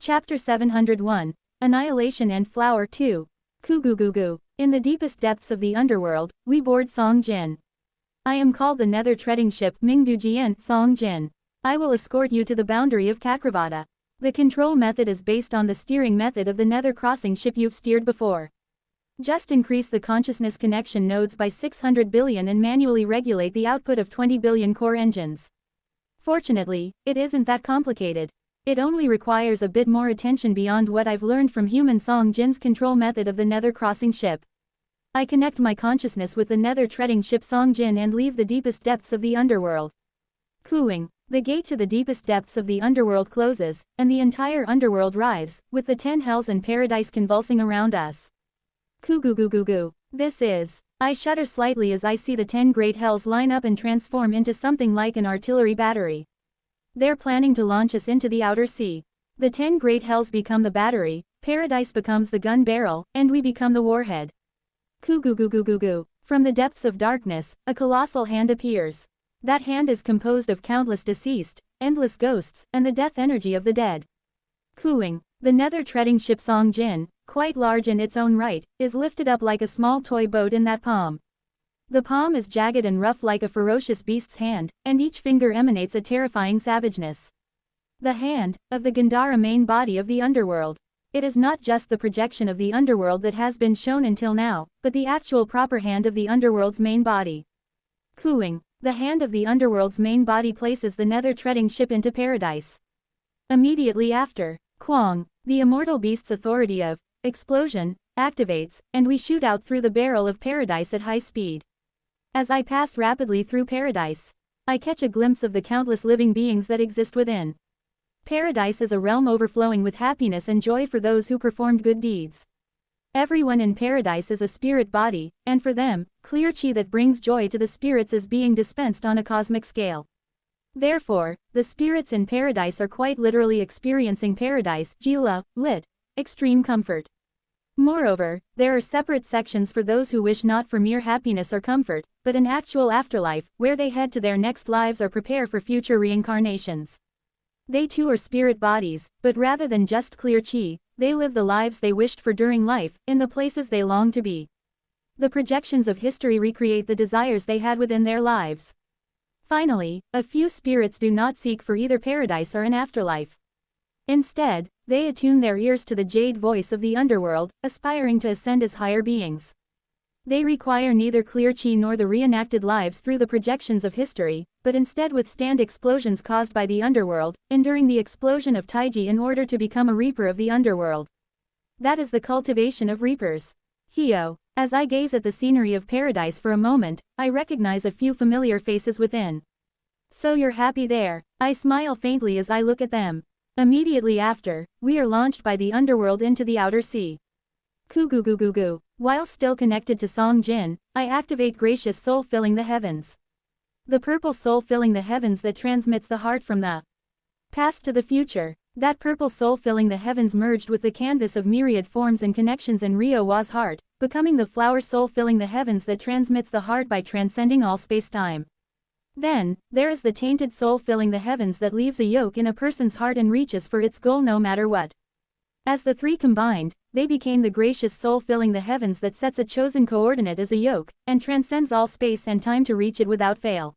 Chapter 701. Annihilation and Flower 2. Kugugugu. In the deepest depths of the underworld, we board Song Jin. I am called the Nether Treading Ship Mingdujian Song Jin. I will escort you to the boundary of Kakravada. The control method is based on the steering method of the Nether crossing ship you've steered before. Just increase the consciousness connection nodes by 600 billion and manually regulate the output of 20 billion core engines. Fortunately, it isn't that complicated. It only requires a bit more attention beyond what I've learned from human Song Jin's control method of the Nether crossing ship. I connect my consciousness with the Nether treading ship Song Jin and leave the deepest depths of the underworld. Cooing. The gate to the deepest depths of the underworld closes, and the entire underworld writhes, with the 10 hells and paradise convulsing around us. Kugugugugu. This is. I shudder slightly as I see the 10 great hells line up and transform into something like an artillery battery. They're planning to launch us into the outer sea. The 10 great hells become the battery, paradise becomes the gun barrel, and we become the warhead. Kugugugugugu. From the depths of darkness, a colossal hand appears. That hand is composed of countless deceased, endless ghosts, and the death energy of the dead. Cooing. The Nether treading ship Song Jin, quite large in its own right, is lifted up like a small toy boat in that palm. The palm is jagged and rough like a ferocious beast's hand, and each finger emanates a terrifying savageness. The hand, of the Gandhara main body of the underworld. It is not just the projection of the underworld that has been shown until now, but the actual proper hand of the underworld's main body. Cooing. The hand of the underworld's main body places the Nether treading ship into paradise. Immediately after, Kwang, the immortal beast's authority of explosion, activates, and we shoot out through the barrel of paradise at high speed. As I pass rapidly through paradise, I catch a glimpse of the countless living beings that exist within. Paradise is a realm overflowing with happiness and joy for those who performed good deeds. Everyone in paradise is a spirit body, and for them, clear chi that brings joy to the spirits is being dispensed on a cosmic scale. Therefore, the spirits in paradise are quite literally experiencing paradise, jila, lit, extreme comfort. Moreover, there are separate sections for those who wish not for mere happiness or comfort, but an actual afterlife, where they head to their next lives or prepare for future reincarnations. They too are spirit bodies, but rather than just clear chi, they live the lives they wished for during life, in the places they long to be. The projections of history recreate the desires they had within their lives. Finally, a few spirits do not seek for either paradise or an afterlife. Instead, they attune their ears to the jade voice of the underworld, aspiring to ascend as higher beings. They require neither clear chi nor the reenacted lives through the projections of history, but instead withstand explosions caused by the underworld, enduring the explosion of Taiji in order to become a reaper of the underworld. That is the cultivation of reapers. Hio. As I gaze at the scenery of paradise for a moment, I recognize a few familiar faces within. So you're happy there. I smile faintly as I look at them. Immediately after, we are launched by the underworld into the outer sea. Kugugugugu. While still connected to Song Jin, I activate gracious soul filling the heavens. The purple soul filling the heavens that transmits the heart from the past to the future. That purple soul filling the heavens merged with the canvas of myriad forms and connections in Riowa's heart, becoming the flower soul filling the heavens that transmits the heart by transcending all space-time. Then, there is the tainted soul filling the heavens that leaves a yoke in a person's heart and reaches for its goal no matter what. As the three combined, they became the gracious soul filling the heavens that sets a chosen coordinate as a yoke, and transcends all space and time to reach it without fail.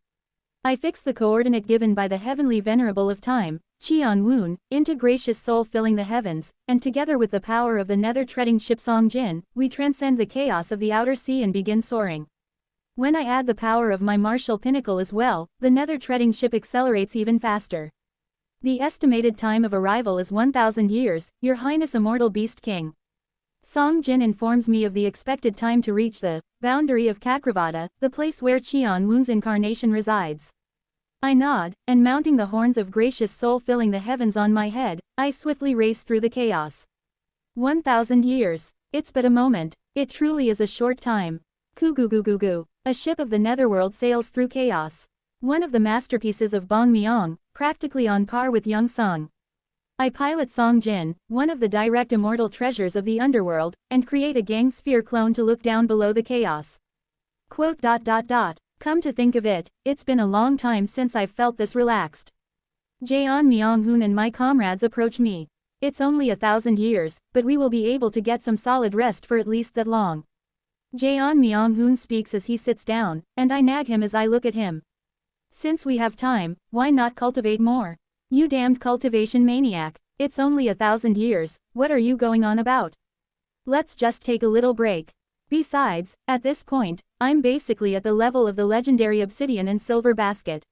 I fix the coordinate given by the heavenly venerable of time, Qian Woon, into gracious soul filling the heavens, and together with the power of the Nether treading ship Song Jin, we transcend the chaos of the outer sea and begin soaring. When I add the power of my martial pinnacle as well, the Nether treading ship accelerates even faster. The estimated time of arrival is 1,000 years, Your Highness Immortal Beast King. Song Jin informs me of the expected time to reach the boundary of Kakravada, the place where Qian Woon's incarnation resides. I nod, and mounting the horns of gracious soul filling the heavens on my head, I swiftly race through the chaos. 1,000 years. It's but a moment. It truly is a short time. Kugugugugu. A ship of the netherworld sails through chaos. One of the masterpieces of Bong Myong, practically on par with Young Sung. I pilot Song Jin, one of the direct immortal treasures of the underworld, and create a gang sphere clone to look down below the chaos. Come to think of it, it's been a long time since I've felt this relaxed. Jaeon Myung-hoon and my comrades approach me. It's only 1,000 years, but we will be able to get some solid rest for at least that long. Jaeon Myung-hoon speaks as he sits down, and I nag him as I look at him. Since we have time, why not cultivate more? You damned cultivation maniac, it's only 1,000 years, what are you going on about? Let's just take a little break. Besides, at this point, I'm basically at the level of the legendary obsidian and silver basket.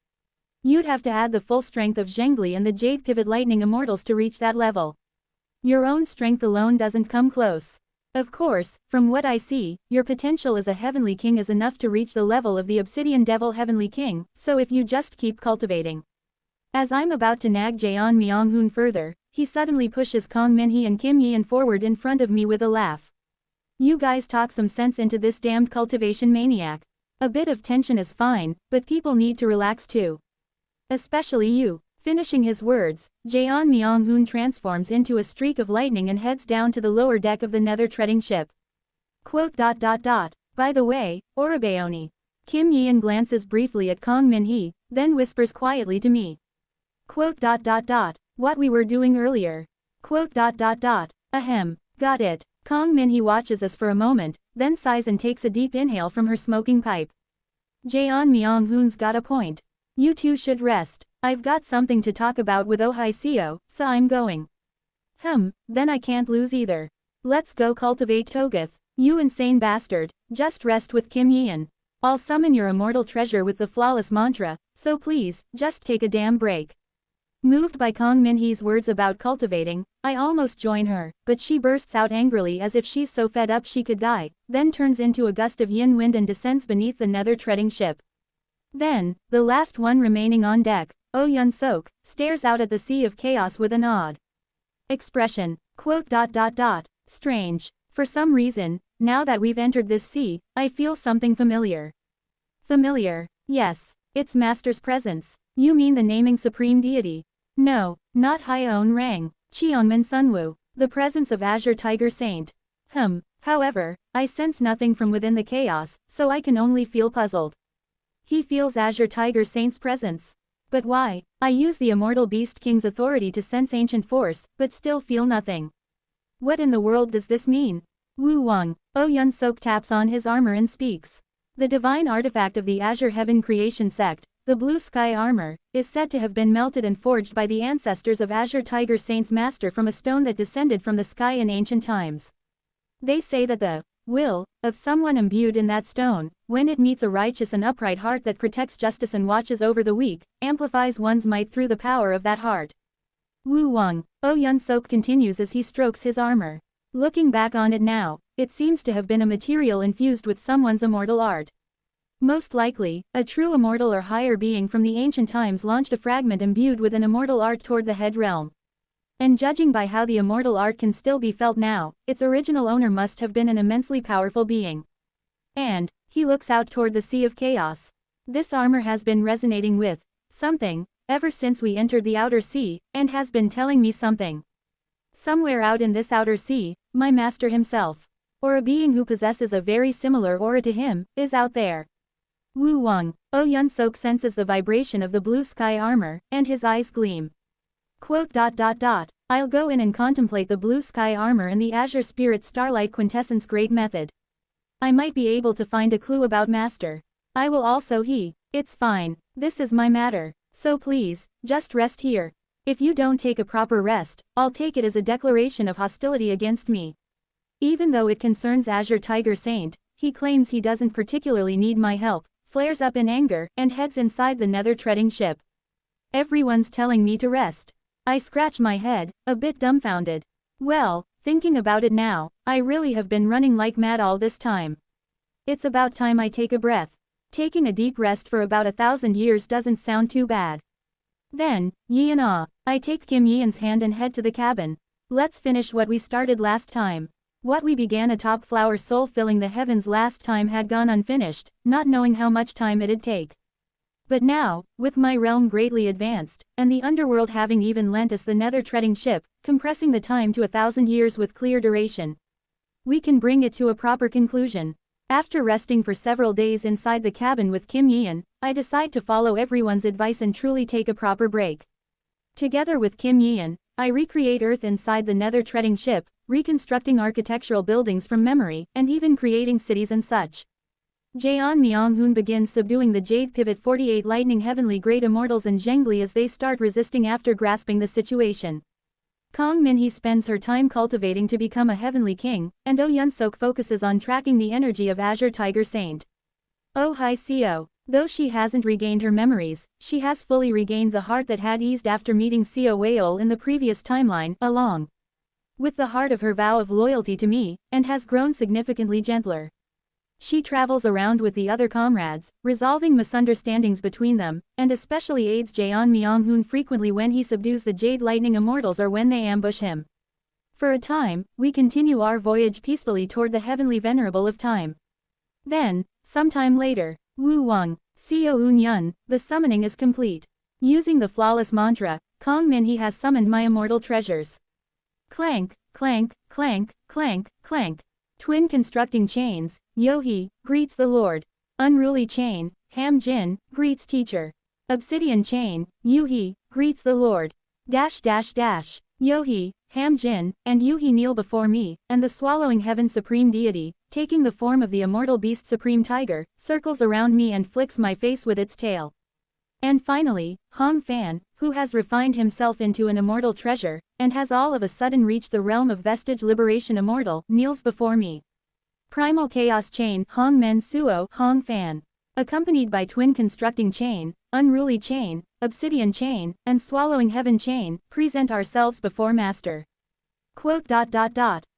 You'd have to add the full strength of Zhengli and the Jade Pivot Lightning Immortals to reach that level. Your own strength alone doesn't come close. Of course, from what I see, your potential as a Heavenly King is enough to reach the level of the Obsidian Devil Heavenly King, so if you just keep cultivating. As I'm about to nag Jaeon Myung-hoon further, he suddenly pushes Kang Min-hee and Kim Yeon forward in front of me with a laugh. You guys talk some sense into this damned cultivation maniac. A bit of tension is fine, but people need to relax too. Especially you. Finishing his words, Jaeon Myung-hoon transforms into a streak of lightning and heads down to the lower deck of the nether treading ship. By the way, Orabeoni. Kim Yeon glances briefly at Kang Min-hee, then whispers quietly to me. What we were doing earlier. Ahem. Got it. Kang Min-hee watches us for a moment, then sighs and takes a deep inhale from her smoking pipe. Jaeon Myung-hoon's got a point. You two should rest. I've got something to talk about with Ohai Seo, so I'm going. Then I can't lose either. Let's go cultivate Togoth. You insane bastard, just rest with Kim Yeon. I'll summon your immortal treasure with the flawless mantra, so please, just take a damn break. Moved by Kang Min-hee's words about cultivating, I almost join her, but she bursts out angrily as if she's so fed up she could die, then turns into a gust of yin wind and descends beneath the nether treading ship. Then, the last one remaining on deck, Oh Yun-sok, stares out at the sea of chaos with an odd expression. Strange. For some reason, now that we've entered this sea, I feel something familiar. Familiar? Yes. It's Master's presence. You mean the naming supreme deity? No, not Hyeon Rang, Cheongmin Sunwoo, the presence of Azure Tiger Saint. However, I sense nothing from within the chaos, so I can only feel puzzled. He feels Azure Tiger Saint's presence. But why? I use the Immortal Beast King's authority to sense ancient force, but still feel nothing. What in the world does this mean? Wu Wang. Oh Yun-sok taps on his armor and speaks. The divine artifact of the Azure Heaven Creation Sect, the Blue Sky Armor, is said to have been melted and forged by the ancestors of Azure Tiger Saint's master from a stone that descended from the sky in ancient times. They say that the will of someone imbued in that stone, when it meets a righteous and upright heart that protects justice and watches over the weak, amplifies one's might through the power of that heart. Wu Wang. Oh Yun-sok continues as he strokes his armor. Looking back on it now, it seems to have been a material infused with someone's immortal art. Most likely, a true immortal or higher being from the ancient times launched a fragment imbued with an immortal art toward the head realm. And judging by how the immortal art can still be felt now, its original owner must have been an immensely powerful being. And, he looks out toward the sea of chaos. This armor has been resonating with something, ever since we entered the outer sea, and has been telling me something. Somewhere out in this outer sea, my master himself, or a being who possesses a very similar aura to him, is out there. Wu Wang. Oh Yun-sok senses the vibration of the blue sky armor, and his eyes gleam. I'll go in and contemplate the blue sky armor and the Azure Spirit Starlight Quintessence Great Method. I might be able to find a clue about Master. I will also It's fine, this is my matter, so please, just rest here. If you don't take a proper rest, I'll take it as a declaration of hostility against me. Even though it concerns Azure Tiger Saint, he claims he doesn't particularly need my help, flares up in anger, and heads inside the nether treading ship. Everyone's telling me to rest. I scratch my head, a bit dumbfounded. Well, thinking about it now, I really have been running like mad all this time. It's about time I take a breath. Taking a deep rest for about 1,000 years doesn't sound too bad. Then, I take Kim Yeon's hand and head to the cabin. Let's finish what we started last time. What we began atop Flower Soul filling the heavens last time had gone unfinished, not knowing how much time it'd take. But now, with my realm greatly advanced, and the underworld having even lent us the nether treading ship, compressing the time to 1,000 years with clear duration, we can bring it to a proper conclusion. After resting for several days inside the cabin with Kim Yeon, I decide to follow everyone's advice and truly take a proper break. Together with Kim Yeon, I recreate Earth inside the nether treading ship, reconstructing architectural buildings from memory, and even creating cities and such. Jaeon Myung-hoon begins subduing the Jade Pivot 48 Lightning Heavenly Great Immortals and Zhengli as they start resisting after grasping the situation. Kang Min-hee spends her time cultivating to become a heavenly king, and Oh Yun-sok focuses on tracking the energy of Azure Tiger Saint. Oh Hi Seo. Though she hasn't regained her memories, she has fully regained the heart that had eased after meeting Seo Weol in the previous timeline, along with the heart of her vow of loyalty to me, and has grown significantly gentler. She travels around with the other comrades, resolving misunderstandings between them, and especially aids Jaeon Myung-hoon frequently when he subdues the Jade Lightning Immortals or when they ambush him. For a time, we continue our voyage peacefully toward the Heavenly Venerable of Time. Then, sometime later, Wu Wang, Seo Un-yun, the summoning is complete. Using the flawless mantra, Kang Min-hee has summoned my immortal treasures. Clank, clank, clank, clank, clank. Twin constructing chains, Yo-hee, greets the Lord. Unruly chain, Ham Jin, greets teacher. Obsidian chain, Yu-hee, greets the Lord. Dash dash dash. Yo-hee, Ham Jin, and Yu-hee kneel before me, and the swallowing heaven supreme deity, taking the form of the immortal beast supreme tiger, circles around me and flicks my face with its tail. And finally, Hong Fan, who has refined himself into an immortal treasure, and has all of a sudden reached the realm of Vestige Liberation Immortal, kneels before me. Primal Chaos Chain, Hong Men Suo, Hong Fan. Accompanied by Twin Constructing Chain, Unruly Chain, Obsidian Chain, and Swallowing Heaven Chain, present ourselves before Master. Quote.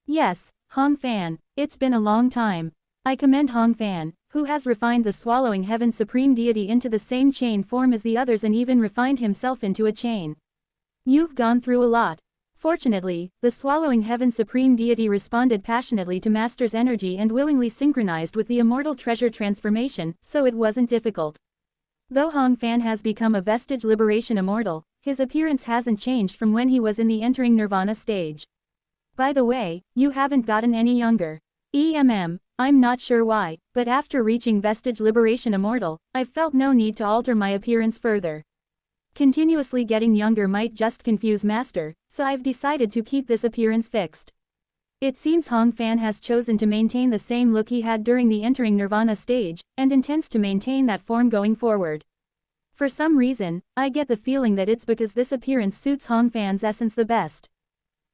Yes, Hong Fan, it's been a long time. I commend Hong Fan, who has refined the Swallowing Heaven Supreme Deity into the same chain form as the others and even refined himself into a chain. You've gone through a lot. Fortunately, the Swallowing Heaven Supreme Deity responded passionately to Master's energy and willingly synchronized with the Immortal Treasure transformation, so it wasn't difficult. Though Hong Fan has become a Vestige Liberation Immortal, his appearance hasn't changed from when he was in the entering Nirvana stage. By the way, you haven't gotten any younger. I'm not sure why, but after reaching Vestige Liberation Immortal, I've felt no need to alter my appearance further. Continuously getting younger might just confuse Master, so I've decided to keep this appearance fixed. It seems Hong Fan has chosen to maintain the same look he had during the entering Nirvana stage, and intends to maintain that form going forward. For some reason, I get the feeling that it's because this appearance suits Hong Fan's essence the best.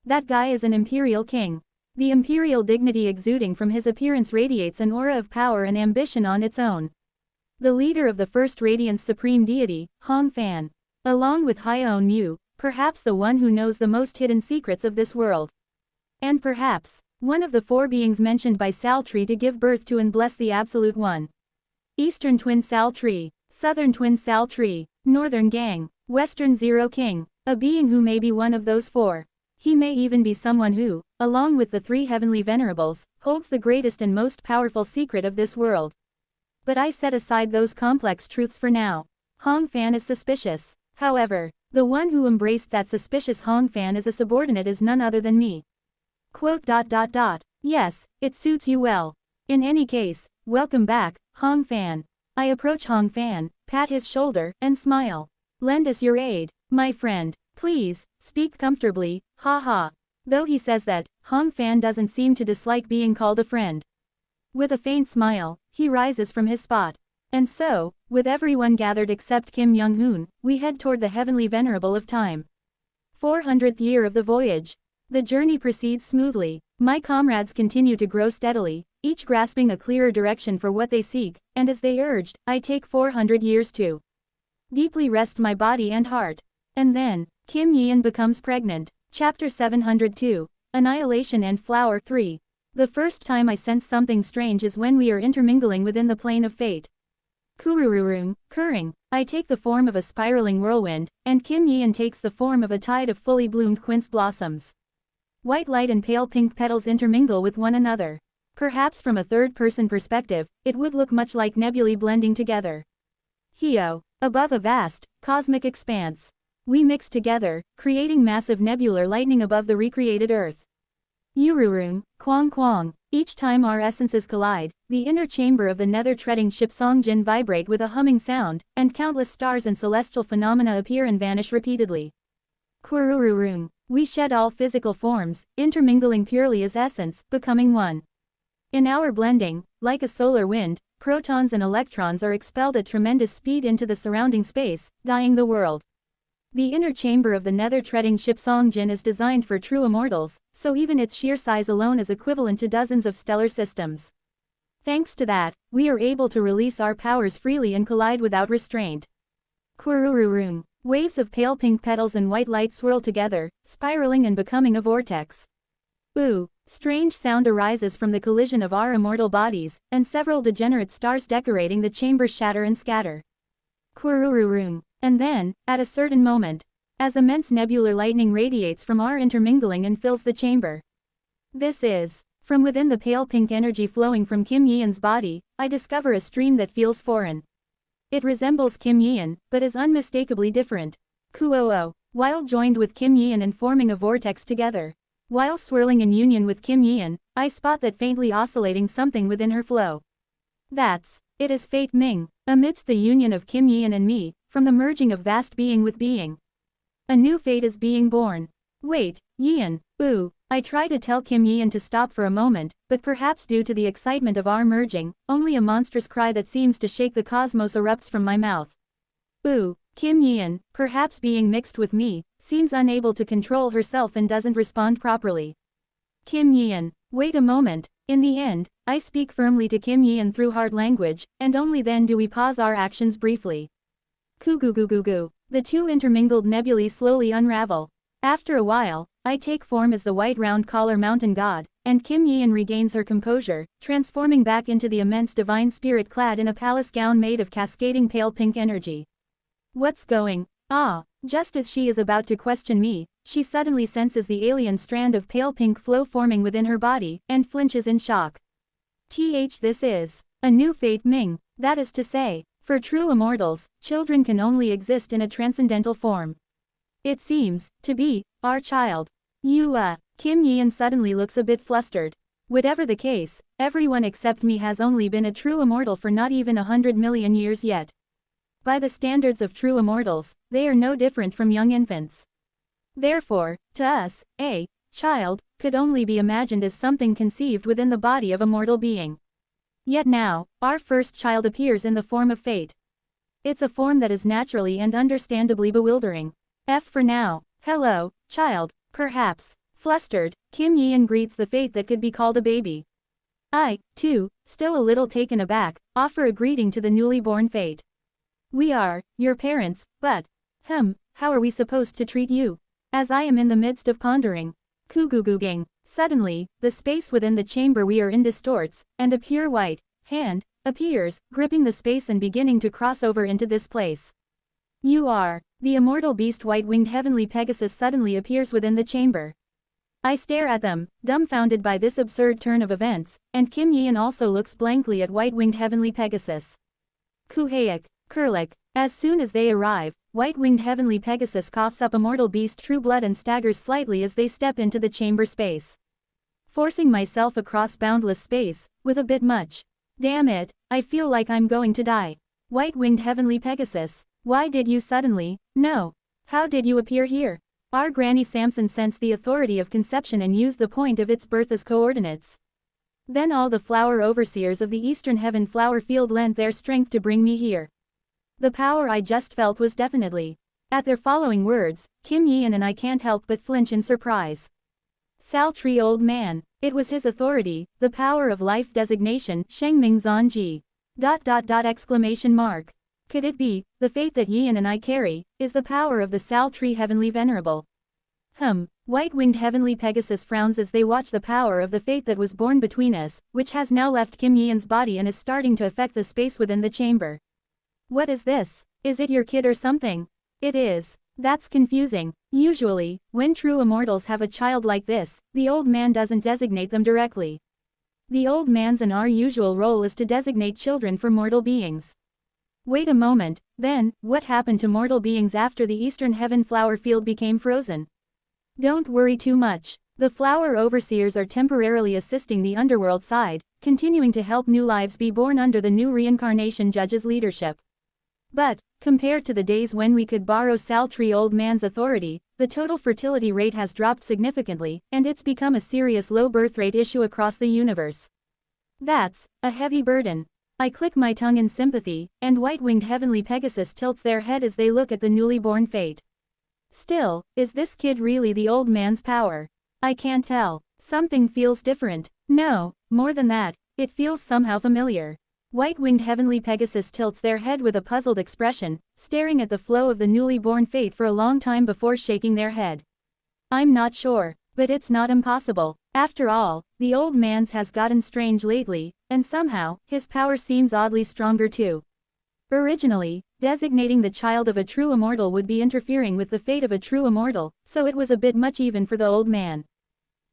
That guy is an Imperial King. The imperial dignity exuding from his appearance radiates an aura of power and ambition on its own. The leader of the First Radiance Supreme Deity, Hong Fan. Along with Hyeon Mu, perhaps the one who knows the most hidden secrets of this world. And perhaps, one of the four beings mentioned by Sal Tree to give birth to and bless the Absolute One. Eastern Twin Sal Tree, Southern Twin Sal Tree, Northern Gang, Western Zero King, a being who may be one of those four. He may even be someone who, along with the three heavenly venerables, holds the greatest and most powerful secret of this world. But I set aside those complex truths for now. Hong Fan is suspicious. However, the one who embraced that suspicious Hong Fan as a subordinate is none other than me. Quote. Yes, it suits you well. In any case, welcome back, Hong Fan. I approach Hong Fan, pat his shoulder, and smile. Lend us your aid, my friend. Please, speak comfortably, ha. Though he says that, Hong Fan doesn't seem to dislike being called a friend. With a faint smile, he rises from his spot. And so, with everyone gathered except Kim Young-hoon, we head toward the Heavenly Venerable of Time. 400th year of the voyage. The journey proceeds smoothly. My comrades continue to grow steadily, each grasping a clearer direction for what they seek, and as they urged, I take 400 years to deeply rest my body and heart. And then, Kim Yeon becomes pregnant. Chapter 702, Annihilation and Flower 3. The first time I sense something strange is when we are intermingling within the plane of fate. Kurururung, kurring, I take the form of a spiraling whirlwind, and Kim Yeon takes the form of a tide of fully bloomed quince blossoms. White light and pale pink petals intermingle with one another. Perhaps from a third-person perspective, it would look much like nebulae blending together. Hio, above a vast, cosmic expanse. We mix together, creating massive nebular lightning above the recreated Earth. Ururung, Kwang Kwang. Each time our essences collide, the inner chamber of the nether treading ship Songjin vibrate with a humming sound, and countless stars and celestial phenomena appear and vanish repeatedly. Kurururung. We shed all physical forms, intermingling purely as essence, becoming one. In our blending, like a solar wind, protons and electrons are expelled at tremendous speed into the surrounding space, dyeing the world. The inner chamber of the nether treading ship Songjin is designed for true immortals, so even its sheer size alone is equivalent to dozens of stellar systems. Thanks to that, we are able to release our powers freely and collide without restraint. Kurururun. Waves of pale pink petals and white light swirl together, spiraling and becoming a vortex. Ooh, strange sound arises from the collision of our immortal bodies, and several degenerate stars decorating the chamber shatter and scatter. Kurururun. And then, at a certain moment, as immense nebular lightning radiates from our intermingling and fills the chamber. This is, from within the pale pink energy flowing from Kim Yeon's body, I discover a stream that feels foreign. It resembles Kim Yeon, but is unmistakably different. Kuoo. While joined with Kim Yeon and forming a vortex together. While swirling in union with Kim Yeon, I spot that faintly oscillating something within her flow. It is Fate Ming, amidst the union of Kim Yeon and me, from the merging of vast being with being. A new fate is being born. Wait, Yeon, ooh, I try to tell Kim Yeon to stop for a moment, but perhaps due to the excitement of our merging, only a monstrous cry that seems to shake the cosmos erupts from my mouth. Ooh, Kim Yeon, perhaps being mixed with me, seems unable to control herself and doesn't respond properly. Kim Yeon, wait a moment. In the end, I speak firmly to Kim Yeon through heart language, and only then do we pause our actions briefly. Kugugugugu. The two intermingled nebulae slowly unravel. After a while, I take form as the white round collar mountain god, and Kim Yeon regains her composure, transforming back into the immense divine spirit clad in a palace gown made of cascading pale pink energy. What's going on? Just as she is about to question me, she suddenly senses the alien strand of pale pink flow forming within her body, and flinches in shock. This is a new Fate Ming, that is to say, for true immortals, children can only exist in a transcendental form. It seems to be our child. Kim Yeon suddenly looks a bit flustered. Whatever the case, everyone except me has only been a true immortal for not even 100 million years yet. By the standards of true immortals, they are no different from young infants. Therefore, to us, a child could only be imagined as something conceived within the body of a mortal being. Yet now, our first child appears in the form of fate. It's a form that is naturally and understandably bewildering. For now. Hello, child, perhaps. Flustered, Kim Yeon greets the fate that could be called a baby. I, too, still a little taken aback, offer a greeting to the newly born fate. We are your parents, but how are we supposed to treat you? As I am in the midst of pondering. Kuguguging. Suddenly, the space within the chamber we are in distorts, and a pure white hand appears, gripping the space and beginning to cross over into this place. You are. The immortal beast white-winged heavenly Pegasus suddenly appears within the chamber. I stare at them, dumbfounded by this absurd turn of events, and Kim Yeon also looks blankly at white-winged heavenly Pegasus. Kuhayak, Kurlik. As soon as they arrive, white-winged heavenly Pegasus coughs up immortal beast true blood and staggers slightly as they step into the chamber space. Forcing myself across boundless space was a bit much. Damn it, I feel like I'm going to die. White-winged heavenly Pegasus, why did you suddenly? No. How did you appear here? Our Granny Samson sensed the authority of conception and used the point of its birth as coordinates. Then all the flower overseers of the Eastern Heaven flower field lent their strength to bring me here. The power I just felt was definitely. At their following words, Kim Yeon and I can't help but flinch in surprise. Sal Tree old man, it was his authority, the power of life designation, Shengming Zanji. .. Could it be, the faith that Yeon and I carry, is the power of the Sal Tree Heavenly Venerable? White-winged heavenly Pegasus frowns as they watch the power of the faith that was born between us, which has now left Kim Yeon's body and is starting to affect the space within the chamber. What is this? Is it your kid or something? It is. That's confusing. Usually, when true immortals have a child like this, the old man doesn't designate them directly. The old man's and our usual role is to designate children for mortal beings. Wait a moment, then, what happened to mortal beings after the Eastern Heaven flower field became frozen? Don't worry too much. The flower overseers are temporarily assisting the underworld side, continuing to help new lives be born under the new reincarnation judge's leadership. But, compared to the days when we could borrow sultry old man's authority, the total fertility rate has dropped significantly, and it's become a serious low birth rate issue across the universe. That's a heavy burden. I click my tongue in sympathy, and white-winged heavenly Pegasus tilts their head as they look at the newly born fate. Still, is this kid really the old man's power? I can't tell. Something feels different. No, more than that, it feels somehow familiar. White-winged heavenly Pegasus tilts their head with a puzzled expression, staring at the flow of the newly born fate for a long time before shaking their head. I'm not sure, but it's not impossible. After all, the old man's has gotten strange lately, and somehow, his power seems oddly stronger too. Originally, designating the child of a true immortal would be interfering with the fate of a true immortal, so it was a bit much even for the old man.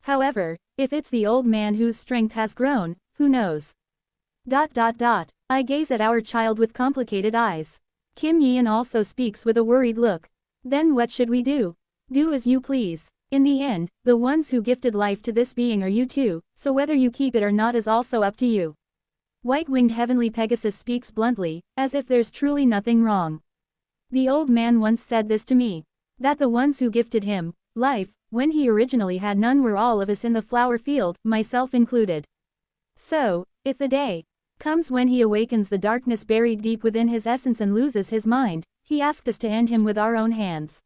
However, if it's the old man whose strength has grown, who knows? I gaze at our child with complicated eyes. Kim Yeon also speaks with a worried look. Then what should we do? Do as you please. In the end, the ones who gifted life to this being are you too, so whether you keep it or not is also up to you. White-winged heavenly Pegasus speaks bluntly, as if there's truly nothing wrong. The old man once said this to me. That the ones who gifted him life, when he originally had none, were all of us in the flower field, myself included. So, if the day comes when he awakens the darkness buried deep within his essence and loses his mind, he asked us to end him with our own hands.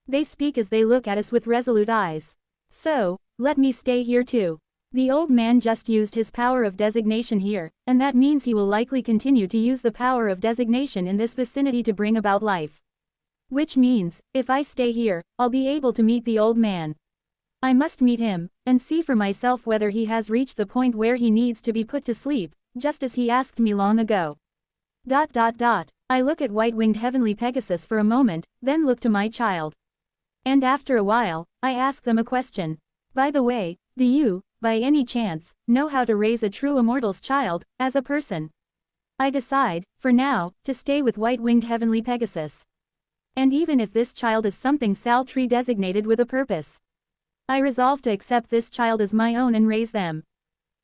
They speak as they look at us with resolute eyes. So, let me stay here too. The old man just used his power of designation here, and that means he will likely continue to use the power of designation in this vicinity to bring about life. Which means, if I stay here, I'll be able to meet the old man. I must meet him, and see for myself whether he has reached the point where he needs to be put to sleep, just as he asked me long ago. I look at white-winged heavenly Pegasus for a moment, then look to my child. And after a while, I ask them a question. By the way, do you, by any chance, know how to raise a true immortal's child, as a person? I decide, for now, to stay with white-winged heavenly Pegasus. And even if this child is something sultry designated with a purpose, I resolve to accept this child as my own and raise them.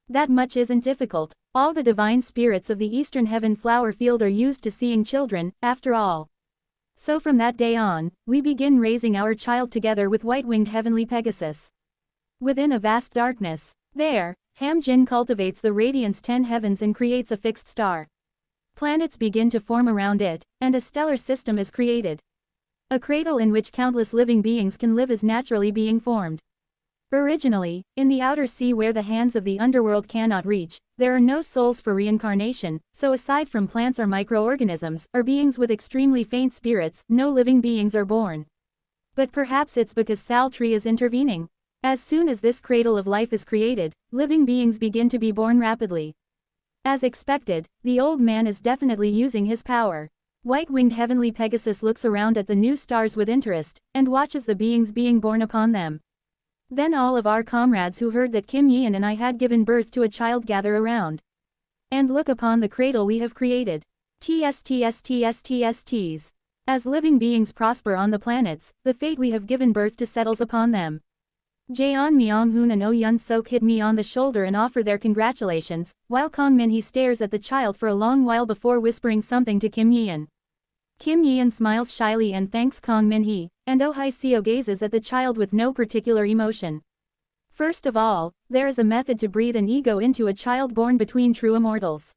That much isn't difficult. All the divine spirits of the Eastern Heaven flower field are used to seeing children, after all. So from that day on, we begin raising our child together with white-winged heavenly Pegasus. Within a vast darkness, there, Hamjin cultivates the radiance 10 heavens and creates a fixed star. Planets begin to form around it, and a stellar system is created. A cradle in which countless living beings can live is naturally being formed. Originally, in the outer sea where the hands of the underworld cannot reach, there are no souls for reincarnation, so aside from plants or microorganisms, or beings with extremely faint spirits, no living beings are born. But perhaps it's because sultry is intervening. As soon as this cradle of life is created, living beings begin to be born rapidly. As expected, the old man is definitely using his power. White-winged heavenly Pegasus looks around at the new stars with interest, and watches the beings being born upon them. Then all of our comrades who heard that Kim Yeon and I had given birth to a child gather around. And look upon the cradle we have created. TSTSTSTSTs. As living beings prosper on the planets, the fate we have given birth to settles upon them. Jaeon Myung-hoon and Oh Yun-sok hit me on the shoulder and offer their congratulations, while Kong Min-hee stares at the child for a long while before whispering something to Kim Yeon. Kim Yeon smiles shyly and thanks Kong Min-hee, and Oh Hi-seo gazes at the child with no particular emotion. First of all, there is a method to breathe an ego into a child born between true immortals.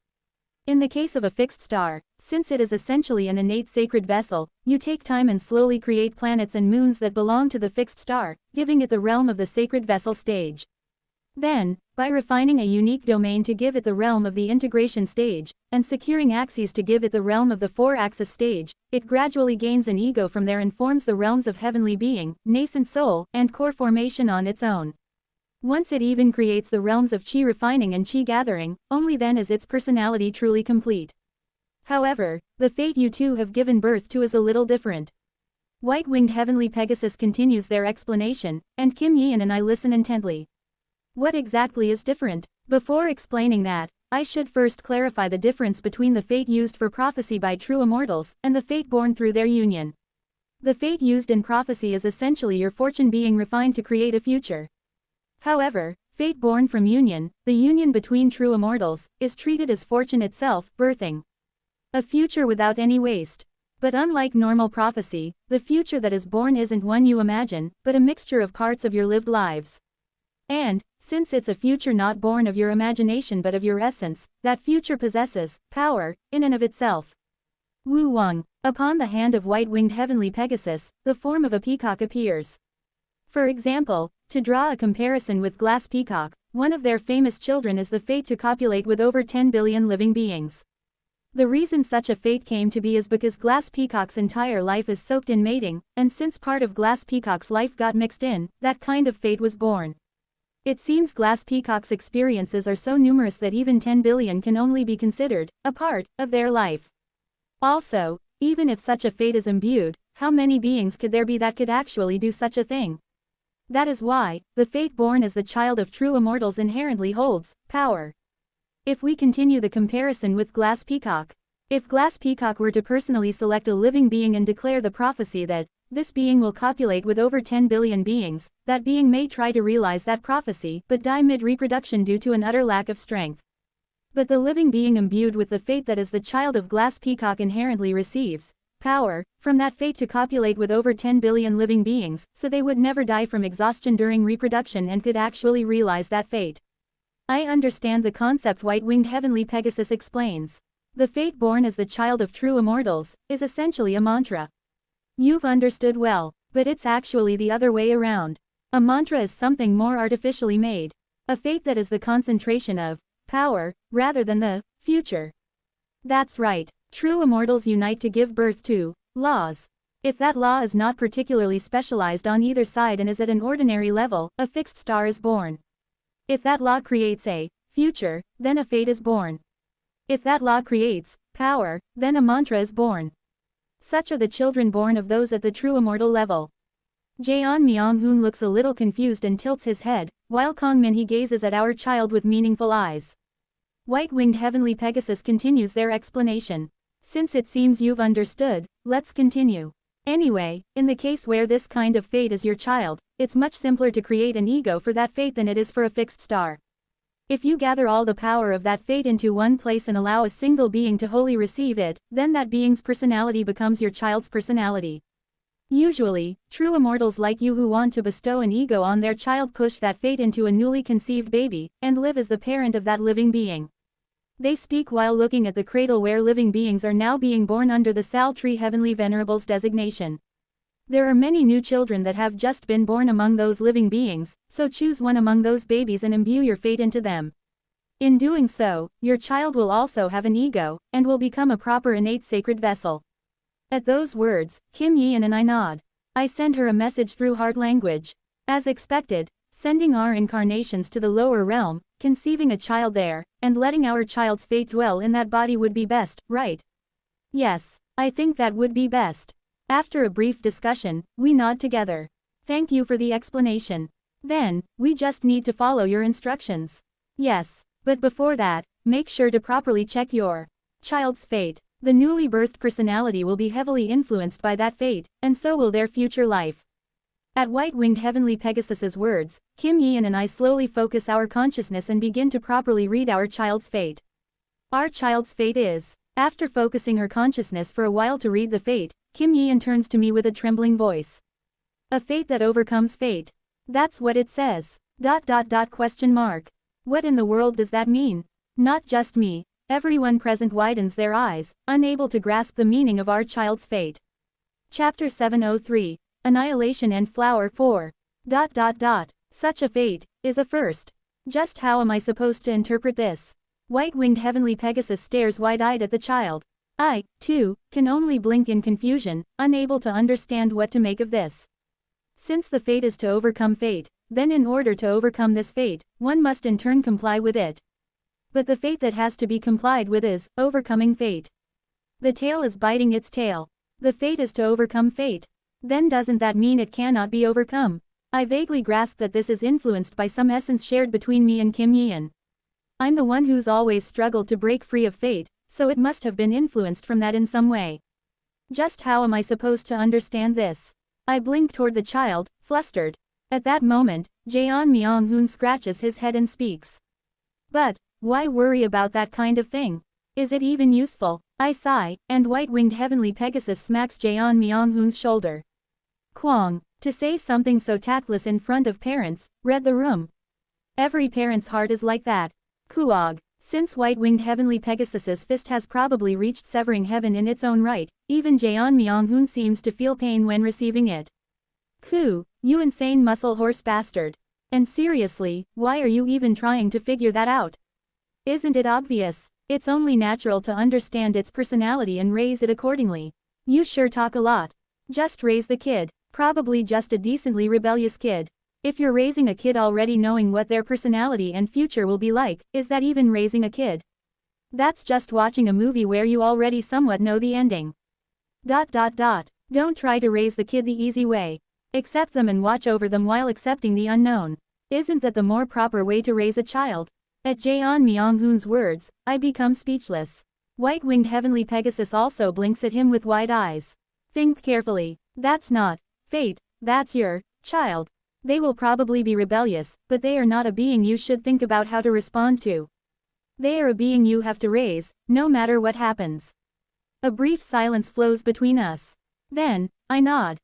In the case of a fixed star, since it is essentially an innate sacred vessel, you take time and slowly create planets and moons that belong to the fixed star, giving it the realm of the sacred vessel stage. Then, by refining a unique domain to give it the realm of the integration stage, and securing axes to give it the realm of the four-axis stage, it gradually gains an ego from there and forms the realms of heavenly being, nascent soul, and core formation on its own. Once it even creates the realms of chi refining and chi gathering, only then is its personality truly complete. However, the fate you two have given birth to is a little different. White-winged heavenly Pegasus continues their explanation, and Kim Yeon and I listen intently. What exactly is different? Before explaining that, I should first clarify the difference between the fate used for prophecy by true immortals, and the fate born through their union. The fate used in prophecy is essentially your fortune being refined to create a future. However, fate born from union, the union between true immortals, is treated as fortune itself, birthing. A future without any waste. But unlike normal prophecy, the future that is born isn't one you imagine, but a mixture of parts of your lived lives. And, since it's a future not born of your imagination but of your essence, that future possesses power in and of itself. Wu Wang. Upon the hand of white-winged heavenly Pegasus, the form of a peacock appears. For example, to draw a comparison with glass peacock, one of their famous children is the fate to copulate with over 10 billion living beings. The reason such a fate came to be is because glass peacock's entire life is soaked in mating, and since part of glass peacock's life got mixed in, that kind of fate was born. It seems glass peacock's experiences are so numerous that even 10 billion can only be considered a part of their life. Also, even if such a fate is imbued, how many beings could there be that could actually do such a thing? That is why, the fate born as the child of true immortals inherently holds power. If we continue the comparison with glass peacock. If glass peacock were to personally select a living being and declare the prophecy that this being will copulate with over 10 billion beings, that being may try to realize that prophecy but die mid-reproduction due to an utter lack of strength. But the living being imbued with the fate that is the child of glass peacock inherently receives power from that fate to copulate with over 10 billion living beings, so they would never die from exhaustion during reproduction and could actually realize that fate. I understand the concept white-winged heavenly Pegasus explains. The fate born as the child of true immortals is essentially a mantra. You've understood well, but it's actually the other way around. A mantra is something more artificially made. A fate that is the concentration of power, rather than the future. That's right. True immortals unite to give birth to laws. If that law is not particularly specialized on either side and is at an ordinary level, a fixed star is born. If that law creates a future, then a fate is born. If that law creates power, then a mantra is born. Such are the children born of those at the true immortal level. Jaeon Myung-hoon looks a little confused and tilts his head, while Kong Min-hee gazes at our child with meaningful eyes. White-winged heavenly Pegasus continues their explanation. Since it seems you've understood, let's continue. Anyway, in the case where this kind of fate is your child, it's much simpler to create an ego for that fate than it is for a fixed star. If you gather all the power of that fate into one place and allow a single being to wholly receive it, then that being's personality becomes your child's personality. Usually, true immortals like you who want to bestow an ego on their child push that fate into a newly conceived baby, and live as the parent of that living being. They speak while looking at the cradle where living beings are now being born under the Sal Tree Heavenly Venerables designation. There are many new children that have just been born among those living beings, so choose one among those babies and imbue your fate into them. In doing so, your child will also have an ego, and will become a proper innate sacred vessel. At those words, Kim Yeon and I nod. I send her a message through heart language. As expected, sending our incarnations to the lower realm, conceiving a child there, and letting our child's fate dwell in that body would be best, right? Yes, I think that would be best. After a brief discussion, we nod together. Thank you for the explanation. Then, we just need to follow your instructions. Yes, but before that, make sure to properly check your child's fate. The newly birthed personality will be heavily influenced by that fate, and so will their future life. At white-winged heavenly Pegasus's words, Kim Yeon and I slowly focus our consciousness and begin to properly read our child's fate. Our child's fate is. After focusing her consciousness for a while to read the fate, Kim Yeon turns to me with a trembling voice. A fate that overcomes fate. That's what it says. ... What in the world does that mean? Not just me. Everyone present widens their eyes, unable to grasp the meaning of our child's fate. Chapter 703. Annihilation and Flower 4. ... Such a fate is a first. Just how am I supposed to interpret this? White-winged heavenly Pegasus stares wide-eyed at the child. I, too, can only blink in confusion, unable to understand what to make of this. Since the fate is to overcome fate, then in order to overcome this fate, one must in turn comply with it. But the fate that has to be complied with is overcoming fate. The tail is biting its tail. The fate is to overcome fate. Then doesn't that mean it cannot be overcome? I vaguely grasp that this is influenced by some essence shared between me and Kim Yeon. I'm the one who's always struggled to break free of fate, so it must have been influenced from that in some way. Just how am I supposed to understand this? I blink toward the child, flustered. At that moment, Jaeon Myung-hoon scratches his head and speaks. But, why worry about that kind of thing? Is it even useful? I sigh, and white-winged heavenly Pegasus smacks Jaeon Myung-hoon's shoulder. Kwang, to say something so tactless in front of parents, read the room. Every parent's heart is like that. Kuog, since white-winged heavenly Pegasus's fist has probably reached severing heaven in its own right, even Jaeon Myung-hoon seems to feel pain when receiving it. Ku, you insane muscle horse bastard. And seriously, why are you even trying to figure that out? Isn't it obvious? It's only natural to understand its personality and raise it accordingly. You sure talk a lot. Just raise the kid. Probably just a decently rebellious kid. If you're raising a kid already knowing what their personality and future will be like, is that even raising a kid? That's just watching a movie where you already somewhat know the ending. Don't try to raise the kid the easy way. Accept them and watch over them while accepting the unknown. Isn't that the more proper way to raise a child? At Jaeon Myung-hoon's words, I become speechless. White-winged heavenly Pegasus also blinks at him with wide eyes. Think carefully. That's not fate, that's your child. They will probably be rebellious, but they are not a being you should think about how to respond to. They are a being you have to raise, no matter what happens. A brief silence flows between us. Then, I nod.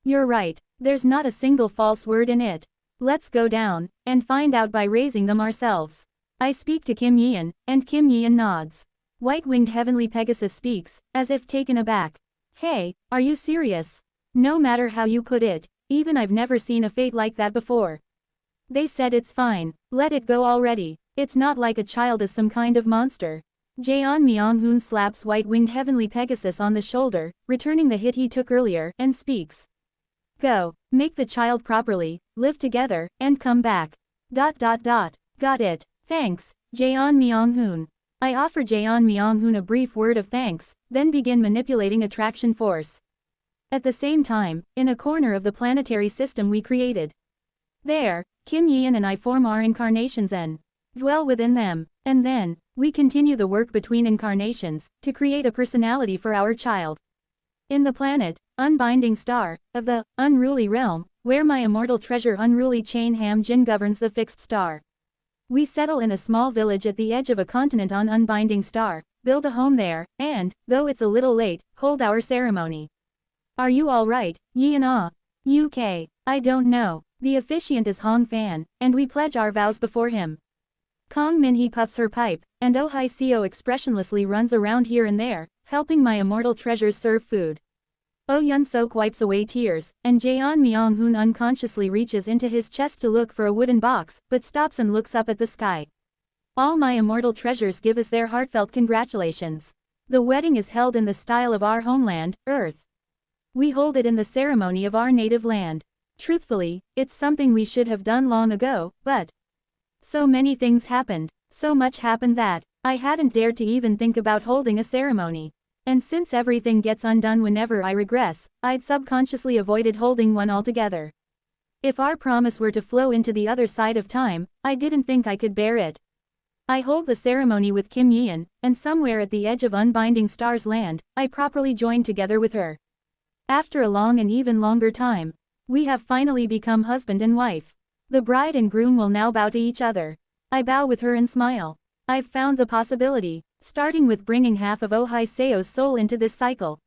You're right, there's not a single false word in it. Let's go down, and find out by raising them ourselves. I speak to Kim Yeon, and Kim Yeon nods. White-winged heavenly Pegasus speaks, as if taken aback. Hey, are you serious? No matter how you put it, even I've never seen a fate like that before. They said it's fine, let it go already. It's not like a child is some kind of monster. Jaeon Myung-hoon slaps white-winged heavenly Pegasus on the shoulder, returning the hit he took earlier, and speaks. Go, make the child properly, live together, and come back. Got it. Thanks, Jaeon Myung-hoon. I offer Jaeon Myung-hoon a brief word of thanks, then begin manipulating attraction force. At the same time, in a corner of the planetary system we created. There, Kim Yeon and I form our incarnations and dwell within them, and then, we continue the work between incarnations, to create a personality for our child. In the planet, Unbinding Star, of the Unruly Realm, where my immortal treasure Unruly Chain Ham Jin governs the fixed star. We settle in a small village at the edge of a continent on Unbinding Star, build a home there, and, though it's a little late, hold our ceremony. Are you alright, Yeon? UK, I don't know. The officiant is Hong Fan, and we pledge our vows before him. Kong Min-hee puffs her pipe, and Oh Hai Seo expressionlessly runs around here and there, helping my immortal treasures serve food. Oh Yun Sok wipes away tears, and Jaeon Myung-hoon unconsciously reaches into his chest to look for a wooden box, but stops and looks up at the sky. All my immortal treasures give us their heartfelt congratulations. The wedding is held in the style of our homeland, Earth. We hold it in the ceremony of our native land. Truthfully, it's something we should have done long ago, but so many things happened, so much happened that I hadn't dared to even think about holding a ceremony. And since everything gets undone whenever I regress, I'd subconsciously avoided holding one altogether. If our promise were to flow into the other side of time, I didn't think I could bear it. I hold the ceremony with Kim Yeon, and somewhere at the edge of Unbinding Star's land, I properly join together with her. After a long and even longer time, we have finally become husband and wife. The bride and groom will now bow to each other. I bow with her and smile. I've found the possibility, starting with bringing half of Oh Hai Seo's soul into this cycle.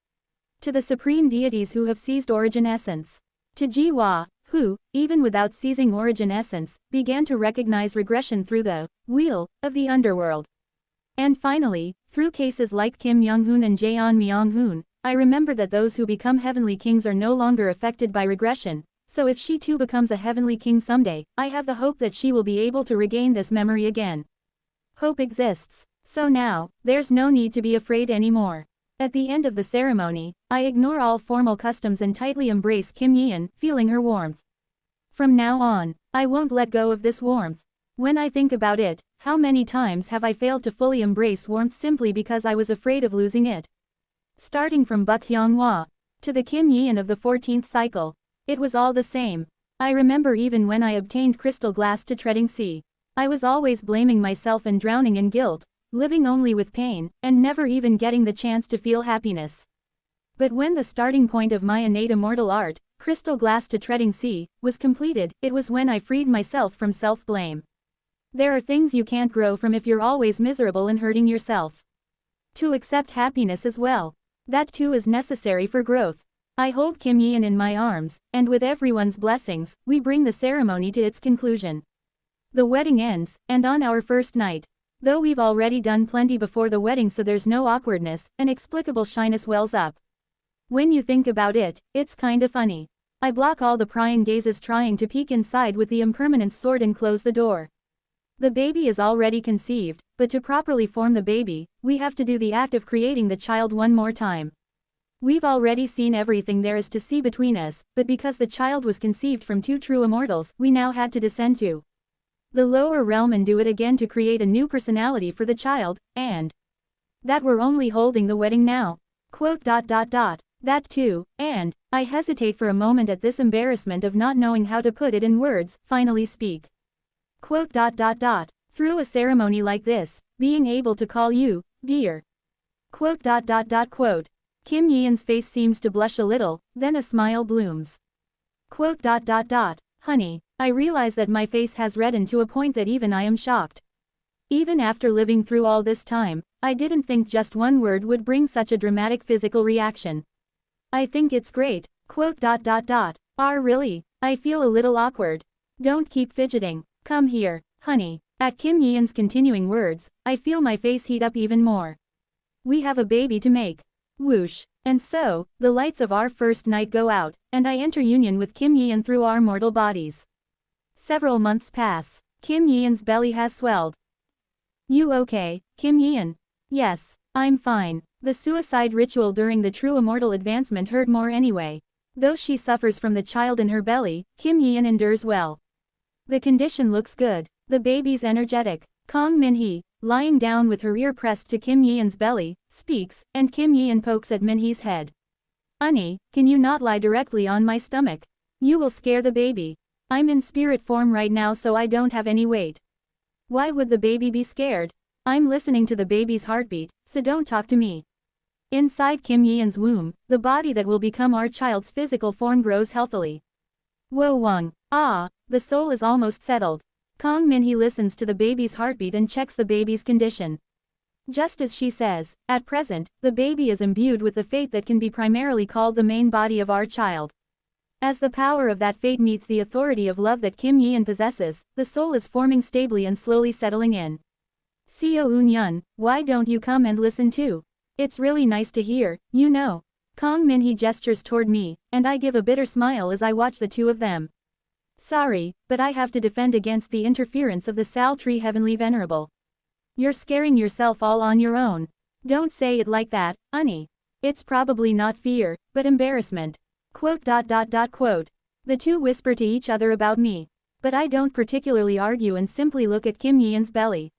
To the supreme deities who have seized origin essence. To Jiwa, who, even without seizing origin essence, began to recognize regression through the wheel of the underworld. And finally, through cases like Kim Young-hoon and Jaeon Myung-hoon, I remember that those who become heavenly kings are no longer affected by regression, so if she too becomes a heavenly king someday, I have the hope that she will be able to regain this memory again. Hope exists. So now, there's no need to be afraid anymore. At the end of the ceremony, I ignore all formal customs and tightly embrace Kim Yeon, feeling her warmth. From now on, I won't let go of this warmth. When I think about it, how many times have I failed to fully embrace warmth simply because I was afraid of losing it? Starting from Buk Hyung-hwa to the Kim Yeon of the 14th cycle, it was all the same. I remember even when I obtained crystal glass to treading sea. I was always blaming myself and drowning in guilt, living only with pain, and never even getting the chance to feel happiness. But when the starting point of my innate immortal art, crystal glass to treading sea, was completed, it was when I freed myself from self-blame. There are things you can't grow from if you're always miserable and hurting yourself. To accept happiness as well. That too is necessary for growth. I hold Kim Yeon in my arms, and with everyone's blessings, we bring the ceremony to its conclusion. The wedding ends, and on our first night. Though we've already done plenty before the wedding so there's no awkwardness, an inexplicable shyness wells up. When you think about it, it's kinda funny. I block all the prying gazes trying to peek inside with the impermanence sword and close the door. The baby is already conceived, but to properly form the baby, we have to do the act of creating the child one more time. We've already seen everything there is to see between us, but because the child was conceived from two true immortals, we now had to descend to the lower realm and do it again to create a new personality for the child, and that we're only holding the wedding now. That too, and I hesitate for a moment at this embarrassment of not knowing how to put it in words, finally speak. Through a ceremony like this, being able to call you, dear. Kim Yeon's face seems to blush a little, then a smile blooms. Honey, I realize that my face has reddened to a point that even I am shocked. Even after living through all this time, I didn't think just one word would bring such a dramatic physical reaction. I think it's great. Really? I feel a little awkward. Don't keep fidgeting. Come here, honey. At Kim Yeon's continuing words, I feel my face heat up even more. We have a baby to make. Whoosh. And so, the lights of our first night go out, and I enter union with Kim Yeon through our mortal bodies. Several months pass. Kim Yeon's belly has swelled. You okay, Kim Yeon? Yes, I'm fine. The suicide ritual during the true immortal advancement hurt more anyway. Though she suffers from the child in her belly, Kim Yeon endures well. The condition looks good. The baby's energetic. Kang Min-hee, lying down with her ear pressed to Kim Yeon's belly, speaks, and Kim Yeon pokes at Min-hee's head. Honey, can you not lie directly on my stomach? You will scare the baby. I'm in spirit form right now so I don't have any weight. Why would the baby be scared? I'm listening to the baby's heartbeat, so don't talk to me. Inside Kim Yeon's womb, the body that will become our child's physical form grows healthily. Wo Wang. The soul is almost settled. Kang Min-hee listens to the baby's heartbeat and checks the baby's condition. Just as she says, at present, the baby is imbued with the fate that can be primarily called the main body of our child. As the power of that fate meets the authority of love that Kim Yeon possesses, the soul is forming stably and slowly settling in. Seo Eun-yun, why don't you come and listen too? It's really nice to hear, you know. Kang Min-hee gestures toward me, and I give a bitter smile as I watch the two of them. Sorry, but I have to defend against the interference of the Sal Tree Heavenly Venerable. You're scaring yourself all on your own. Don't say it like that, honey. It's probably not fear, but embarrassment. The two whisper to each other about me. But I don't particularly argue and simply look at Kim Yeon's belly.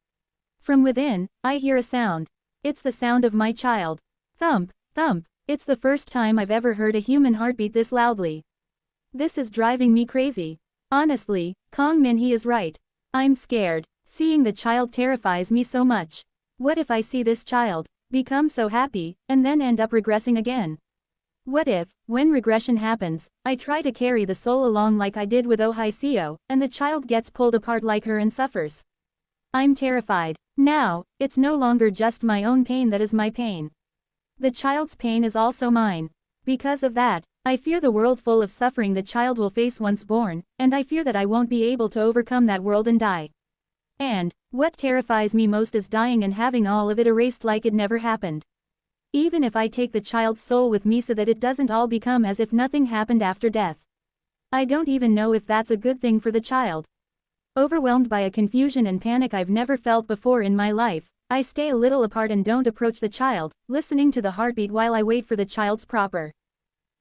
From within, I hear a sound. It's the sound of my child. Thump, thump. It's the first time I've ever heard a human heartbeat this loudly. This is driving me crazy. Honestly, Kang Min-hee is right. I'm scared. Seeing the child terrifies me so much. What if I see this child become so happy, and then end up regressing again? What if, when regression happens, I try to carry the soul along like I did with Oh Hai Seo, and the child gets pulled apart like her and suffers? I'm terrified. Now, it's no longer just my own pain that is my pain. The child's pain is also mine. Because of that, I fear the world full of suffering the child will face once born, and I fear that I won't be able to overcome that world and die. And, what terrifies me most is dying and having all of it erased like it never happened. Even if I take the child's soul with me so that it doesn't all become as if nothing happened after death. I don't even know if that's a good thing for the child. Overwhelmed by a confusion and panic I've never felt before in my life, I stay a little apart and don't approach the child, listening to the heartbeat while I wait for the child's proper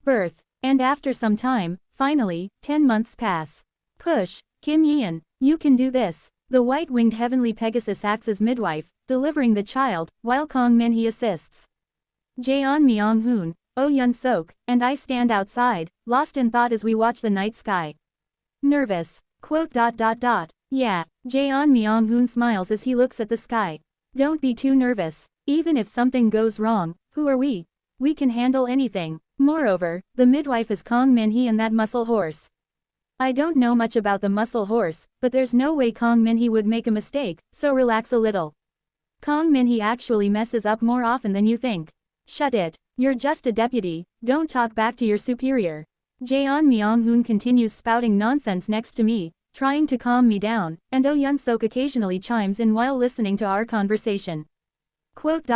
birth. And after some time, finally, 10 months pass. Push, Kim Yeon, you can do this. The white-winged heavenly Pegasus acts as midwife, delivering the child, while Kang Min-hee assists. Jaeon Myung-hoon, Oh Yun-sok, and I stand outside, lost in thought as we watch the night sky. Nervous. Yeah, Jaeon Myung-hoon smiles as he looks at the sky. Don't be too nervous. Even if something goes wrong, who are we? We can handle anything. Moreover, the midwife is Kang Min-hee and that muscle horse. I don't know much about the muscle horse, but there's no way Kang Min-hee would make a mistake, so relax a little. Kong Min he actually messes up more often than you think. Shut it. You're just a deputy, don't talk back to your superior. Jaeon Myung-hoon continues spouting nonsense next to me, trying to calm me down, and Oh Yun-sok occasionally chimes in while listening to our conversation. Quote.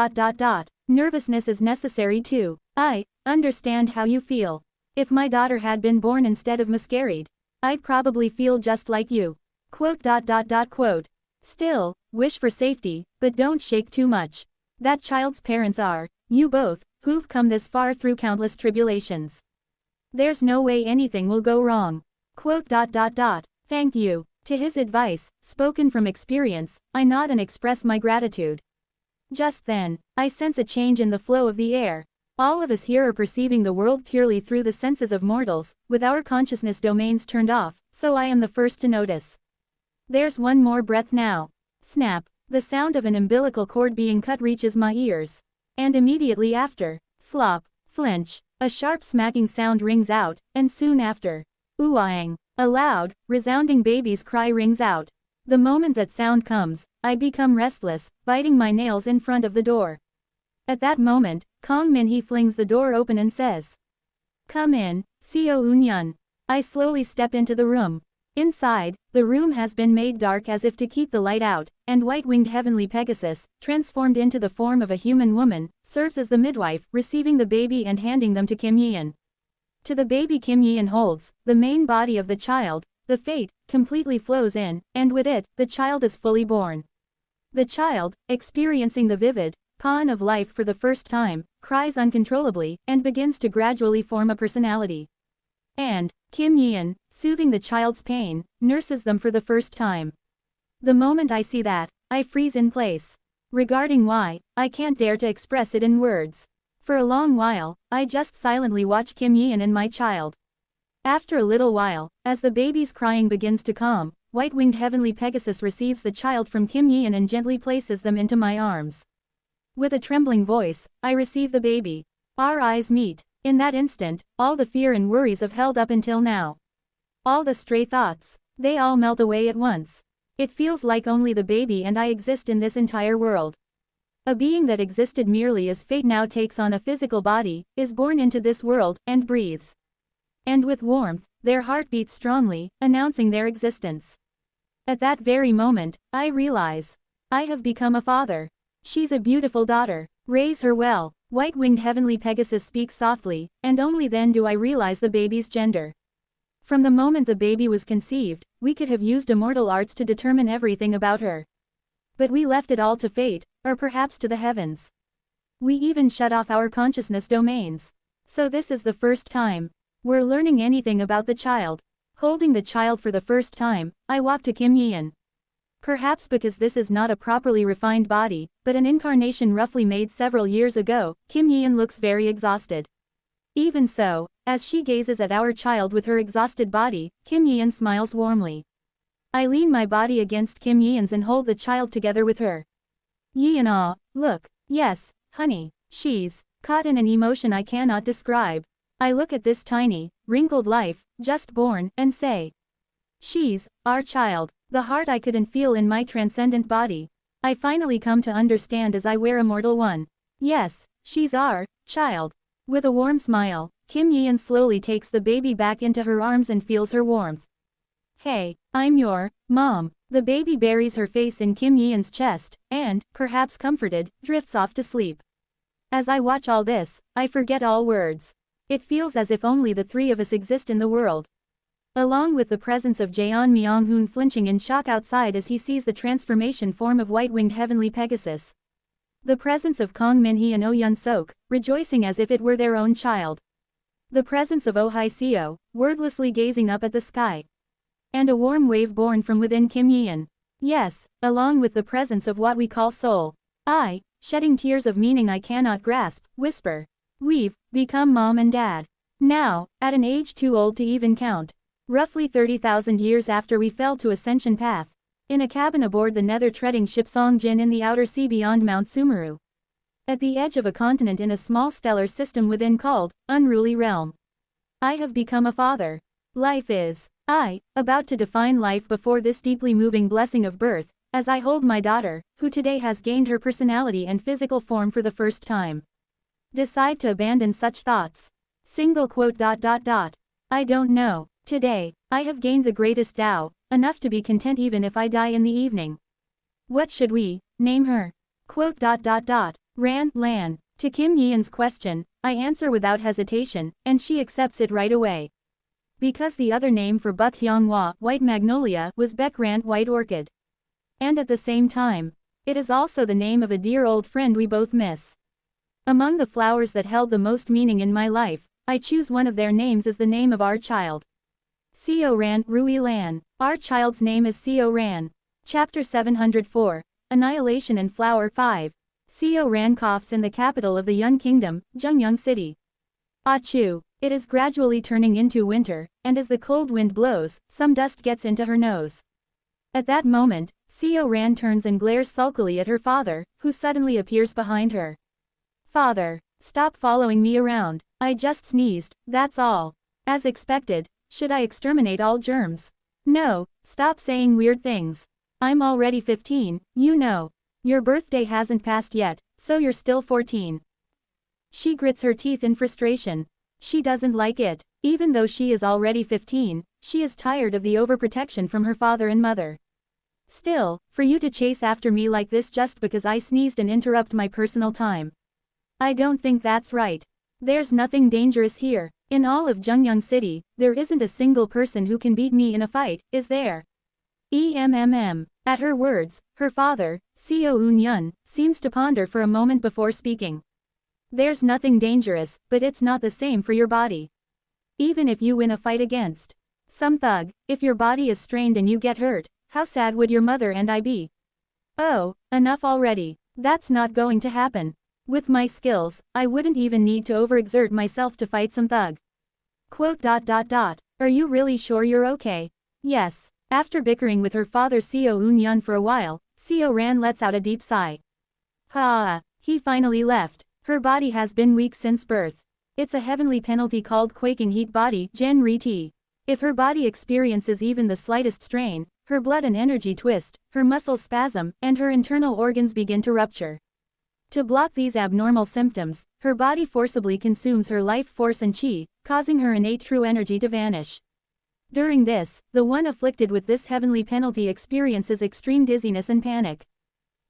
Nervousness is necessary too. I understand how you feel. If my daughter had been born instead of miscarried, I'd probably feel just like you. Quote. Quote. Still, wish for safety, but don't shake too much. That child's parents are, you both, who've come this far through countless tribulations. There's no way anything will go wrong. Quote. Thank you. To his advice, spoken from experience, I nod and express my gratitude. Just then, I sense a change in the flow of the air. All of us here are perceiving the world purely through the senses of mortals, with our consciousness domains turned off, so I am the first to notice. There's one more breath now. Snap, the sound of an umbilical cord being cut reaches my ears. And immediately after, slop, flinch, a sharp smacking sound rings out, and soon after, ooh-ahing, a loud, resounding baby's cry rings out. The moment that sound comes, I become restless, biting my nails in front of the door. At that moment, Kong Min-hee flings the door open and says, "Come in, Seo Eun-yun." I slowly step into the room. Inside, the room has been made dark as if to keep the light out, and white-winged heavenly Pegasus, transformed into the form of a human woman, serves as the midwife, receiving the baby and handing them to Kim Yeon. To the baby Kim Yeon holds, the main body of the child, the fate, completely flows in, and with it, the child is fully born. The child, experiencing the vivid pawn of life for the first time, cries uncontrollably, and begins to gradually form a personality. And Kim Yeon, soothing the child's pain, nurses them for the first time. The moment I see that, I freeze in place. Regarding why, I can't dare to express it in words. For a long while, I just silently watch Kim Yeon and my child. After a little while, as the baby's crying begins to calm, white-winged heavenly Pegasus receives the child from Kim Yeon and gently places them into my arms. With a trembling voice, I receive the baby. Our eyes meet. In that instant, all the fear and worries I've held up until now, all the stray thoughts, they all melt away at once. It feels like only the baby and I exist in this entire world. A being that existed merely as fate now takes on a physical body, is born into this world, and breathes. And with warmth, their heart beats strongly, announcing their existence. At that very moment, I realize, I have become a father. She's a beautiful daughter. Raise her well. White-winged heavenly Pegasus speaks softly, and only then do I realize the baby's gender. From the moment the baby was conceived, we could have used immortal arts to determine everything about her. But we left it all to fate, or perhaps to the heavens. We even shut off our consciousness domains. So this is the first time we're learning anything about the child. Holding the child for the first time, I walk to Kim Yeon. Perhaps because this is not a properly refined body, but an incarnation roughly made several years ago, Kim Yeon looks very exhausted. Even so, as she gazes at our child with her exhausted body, Kim Yeon smiles warmly. I lean my body against Kim Yeon's and hold the child together with her. Yeon, look. Yes, honey, she's caught in an emotion I cannot describe. I look at this tiny, wrinkled life, just born, and say, she's our child. The heart I couldn't feel in my transcendent body, I finally come to understand as I wear Immortal One. Yes, she's our child. With a warm smile, Kim Yeon slowly takes the baby back into her arms and feels her warmth. Hey, I'm your mom. The baby buries her face in Kim Yeon's chest, and, perhaps comforted, drifts off to sleep. As I watch all this, I forget all words. It feels as if only the three of us exist in the world. Along with the presence of Jaeon Myung-hoon flinching in shock outside as he sees the transformation form of white-winged heavenly Pegasus. The presence of Kong Min-hee and Oh Yun-sok, rejoicing as if it were their own child. The presence of Oh Hi-seo, wordlessly gazing up at the sky. And a warm wave born from within Kim Yeon. Yes, along with the presence of what we call soul. I, shedding tears of meaning I cannot grasp, whisper. We've become mom and dad. Now, at an age too old to even count. Roughly 30,000 years after we fell to Ascension Path. In a cabin aboard the nether-treading ship Songjin in the outer sea beyond Mount Sumeru. At the edge of a continent in a small stellar system within called, Unruly Realm. I have become a father. Life is, about to define life before this deeply moving blessing of birth, as I hold my daughter, who today has gained her personality and physical form for the first time. Decide to abandon such thoughts. Single quote. I don't know. Today, I have gained the greatest Tao, enough to be content even if I die in the evening. What should we name her? Quote. Ran, Lan. To Kim Yeon's question, I answer without hesitation, and she accepts it right away. Because the other name for Buk Hyunghwa, White Magnolia, was Baek Ran, White Orchid. And at the same time, it is also the name of a dear old friend we both miss. Among the flowers that held the most meaning in my life, I choose one of their names as the name of our child. Seo Ran, Rui Lan. Our child's name is Seo Ran. Chapter 704. Annihilation and Flower 5. Seo Ran coughs in the capital of the Yun Kingdom, Jungyang City. Achoo. It is gradually turning into winter, and as the cold wind blows, some dust gets into her nose. At that moment, Seo Ran turns and glares sulkily at her father, who suddenly appears behind her. Father, stop following me around. I just sneezed, that's all. As expected, should I exterminate all germs? No, stop saying weird things. I'm already 15, you know. Your birthday hasn't passed yet, so you're still 14. She grits her teeth in frustration. She doesn't like it. Even though she is already 15, she is tired of the overprotection from her father and mother. Still, for you to chase after me like this just because I sneezed and interrupt my personal time. I don't think that's right. There's nothing dangerous here. In all of Jungyang City, there isn't a single person who can beat me in a fight, is there? At her words, her father, Seo Eun-yun, seems to ponder for a moment before speaking. There's nothing dangerous, but it's not the same for your body. Even if you win a fight against some thug, if your body is strained and you get hurt, how sad would your mother and I be? Oh, enough already. That's not going to happen. With my skills, I wouldn't even need to overexert myself to fight some thug. Quote. Are you really sure you're okay? Yes. After bickering with her father Seo Eun-yun for a while, Seo Ran lets out a deep sigh. He finally left. Her body has been weak since birth. It's a heavenly penalty called quaking heat body, Gen Re-T. If her body experiences even the slightest strain, her blood and energy twist, her muscles spasm, and her internal organs begin to rupture. To block these abnormal symptoms, her body forcibly consumes her life force and chi, causing her innate true energy to vanish. During this, the one afflicted with this heavenly penalty experiences extreme dizziness and panic.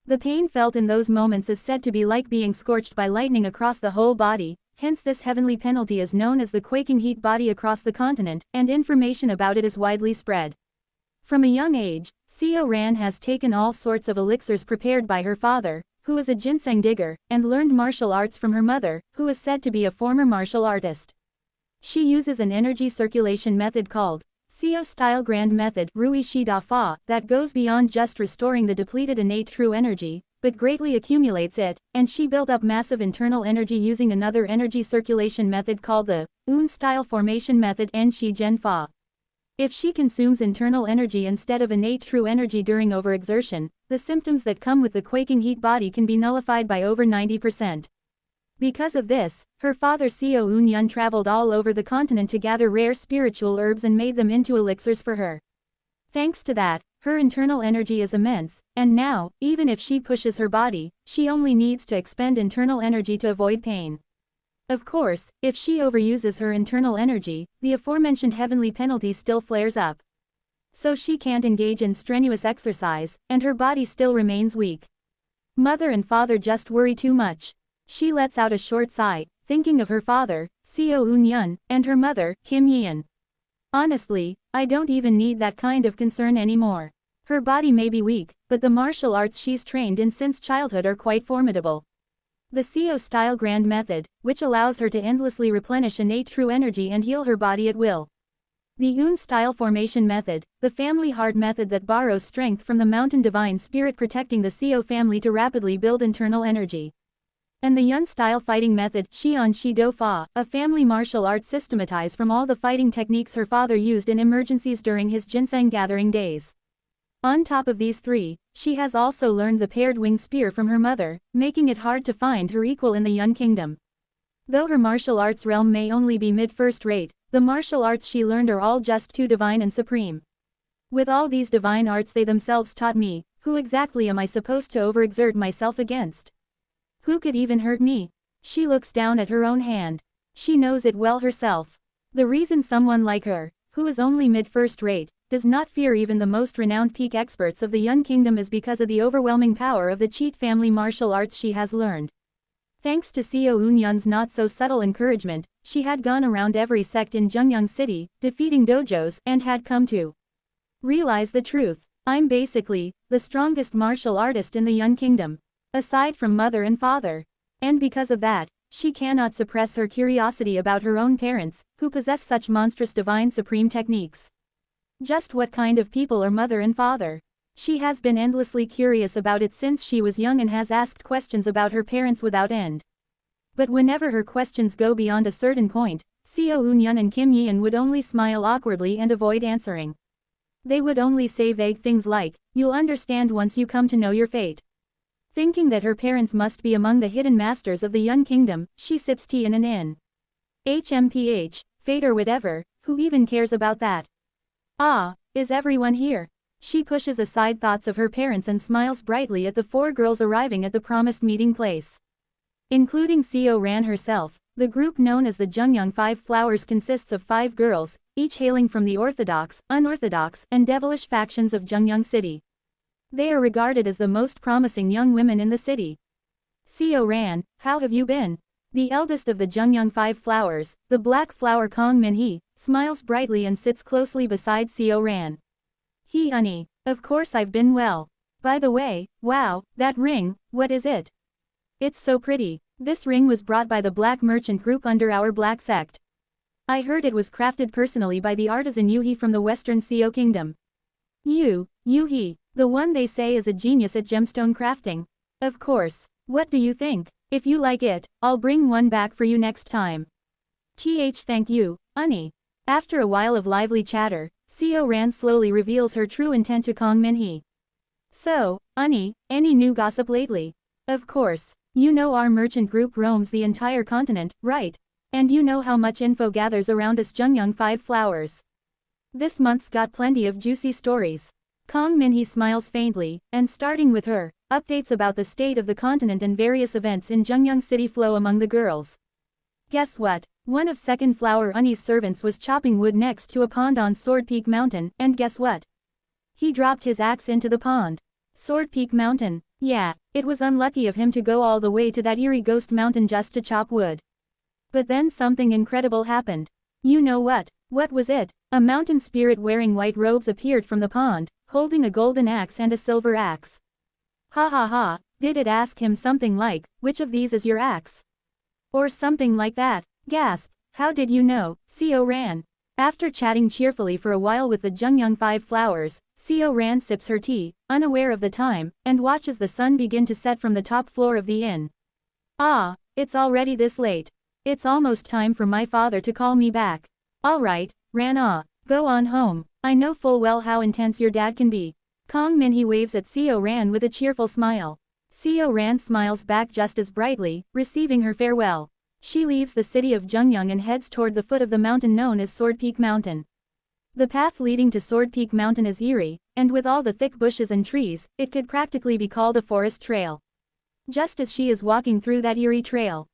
The pain felt in those moments is said to be like being scorched by lightning across the whole body, hence this heavenly penalty is known as the quaking heat body across the continent, and information about it is widely spread. From a young age, Seo Ran has taken all sorts of elixirs prepared by her father, who is a ginseng digger, and learned martial arts from her mother, who is said to be a former martial artist. She uses an energy circulation method called Seo-style Grand Method Rui Shi Da Fa that goes beyond just restoring the depleted innate true energy, but greatly accumulates it, and she built up massive internal energy using another energy circulation method called the Un-style formation method En Shi Gen Fa. If she consumes internal energy instead of innate true energy during overexertion, the symptoms that come with the quaking heat body can be nullified by over 90%. Because of this, her father Seo Eun-yun traveled all over the continent to gather rare spiritual herbs and made them into elixirs for her. Thanks to that, her internal energy is immense, and now, even if she pushes her body, she only needs to expend internal energy to avoid pain. Of course, if she overuses her internal energy, the aforementioned heavenly penalty still flares up. So she can't engage in strenuous exercise, and her body still remains weak. Mother and father just worry too much. She lets out a short sigh, thinking of her father, Seo Eun-yun, and her mother, Kim Yeon. Honestly, I don't even need that kind of concern anymore. Her body may be weak, but the martial arts she's trained in since childhood are quite formidable. The Seo-style Grand Method, which allows her to endlessly replenish innate true energy and heal her body at will. The Un-style Formation Method, the family heart method that borrows strength from the mountain divine spirit protecting the Seo family to rapidly build internal energy. And the Yun-style fighting method, Xian Shi Do Fa, a family martial art systematized from all the fighting techniques her father used in emergencies during his ginseng gathering days. On top of these three, she has also learned the paired wing spear from her mother, making it hard to find her equal in the Yun kingdom. Though her martial arts realm may only be mid-first rate, the martial arts she learned are all just too divine and supreme. With all these divine arts they themselves taught me, Who exactly am I supposed to overexert myself against? Who could even hurt me? She looks down at her own hand. She knows it well herself. The reason someone like her, who is only mid-first rate, does not fear even the most renowned peak experts of the Young Kingdom is because of the overwhelming power of the cheat family martial arts she has learned. Thanks to Seo Eun-yun's not-so-subtle encouragement, she had gone around every sect in Jungyang City, defeating dojos, and had come to realize the truth. I'm basically the strongest martial artist in the Young Kingdom, aside from mother and father. And because of that, she cannot suppress her curiosity about her own parents, who possess such monstrous divine supreme techniques. Just what kind of people are mother and father? She has been endlessly curious about it since she was young and has asked questions about her parents without end. But whenever her questions go beyond a certain point, Seo Eun-yun and Kim Yeon would only smile awkwardly and avoid answering. They would only say vague things like, "You'll understand once you come to know your fate." Thinking that her parents must be among the hidden masters of the Young Kingdom, she sips tea in an inn. HMPH, fate or whatever, who even cares about that? Ah, is everyone here? She pushes aside thoughts of her parents and smiles brightly at the 4 girls arriving at the promised meeting place. Including Seo Ran herself, the group known as the Jungyang 5 Flowers consists of 5 girls, each hailing from the orthodox, unorthodox, and devilish factions of Jungyang City. They are regarded as the most promising young women in the city. Seo Ran, how have you been? The eldest of the Jungyang 5 Flowers, the black flower Kong Min-hee, smiles brightly and sits closely beside Seo Ran. Honey, of course I've been well. By the way, wow, that ring, what is it? It's so pretty. This ring was brought by the black merchant group under our black sect. I heard it was crafted personally by the artisan Yu-hee from the western Seo Kingdom. Yu-hee, the one they say is a genius at gemstone crafting. Of course. What do you think? If you like it, I'll bring one back for you next time. Thank you, honey. After a while of lively chatter, Seo Ran slowly reveals her true intent to Kong Min-hee. So, honey, any new gossip lately? Of course. You know our merchant group roams the entire continent, right? And you know how much info gathers around us Jungyang 5 Flowers. This month's got plenty of juicy stories. Kong Min-hee smiles faintly, and starting with her, updates about the state of the continent and various events in Jungyang City flow among the girls. Guess what? One of Second Flower Unnie's servants was chopping wood next to a pond on Sword Peak Mountain, and guess what? He dropped his axe into the pond. Sword Peak Mountain. Yeah, it was unlucky of him to go all the way to that eerie ghost mountain just to chop wood. But then something incredible happened. You know what? What was it? A mountain spirit wearing white robes appeared from the pond, holding a golden axe and a silver axe. Ha ha ha, did it ask him something like, which of these is your axe? Or something like that. Gasp, how did you know, Seo Ran? After chatting cheerfully for a while with the Jungyang 5 Flowers, Seo Ran sips her tea, unaware of the time, and watches the sun begin to set from the top floor of the inn. Ah, it's already this late. It's almost time for my father to call me back. Alright, Ran go on home. I know full well how intense your dad can be. Kong Min-hee waves at Seo Ran with a cheerful smile. Seo Ran smiles back just as brightly, receiving her farewell. She leaves the city of Jungyang and heads toward the foot of the mountain known as Sword Peak Mountain. The path leading to Sword Peak Mountain is eerie, and with all the thick bushes and trees, it could practically be called a forest trail. Just as she is walking through that eerie trail.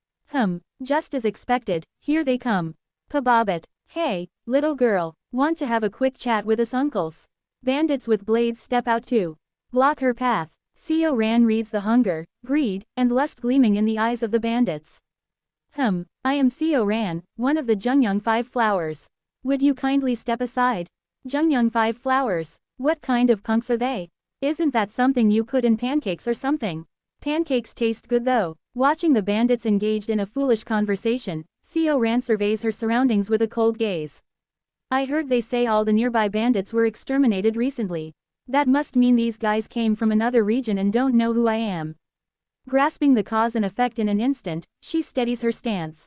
Just as expected, here they come. Pababit. Hey, little girl, want to have a quick chat with us uncles? Bandits with blades step out to block her path. Seo Ran reads the hunger, greed, and lust gleaming in the eyes of the bandits. I am Seo Ran, one of the Jungyang 5 Flowers. Would you kindly step aside? Jungyang 5 Flowers, what kind of punks are they? Isn't that something you put in pancakes or something? Pancakes taste good though. Watching the bandits engaged in a foolish conversation, Seo Ran surveys her surroundings with a cold gaze. I heard they say all the nearby bandits were exterminated recently. That must mean these guys came from another region and don't know who I am. Grasping the cause and effect in an instant, she steadies her stance.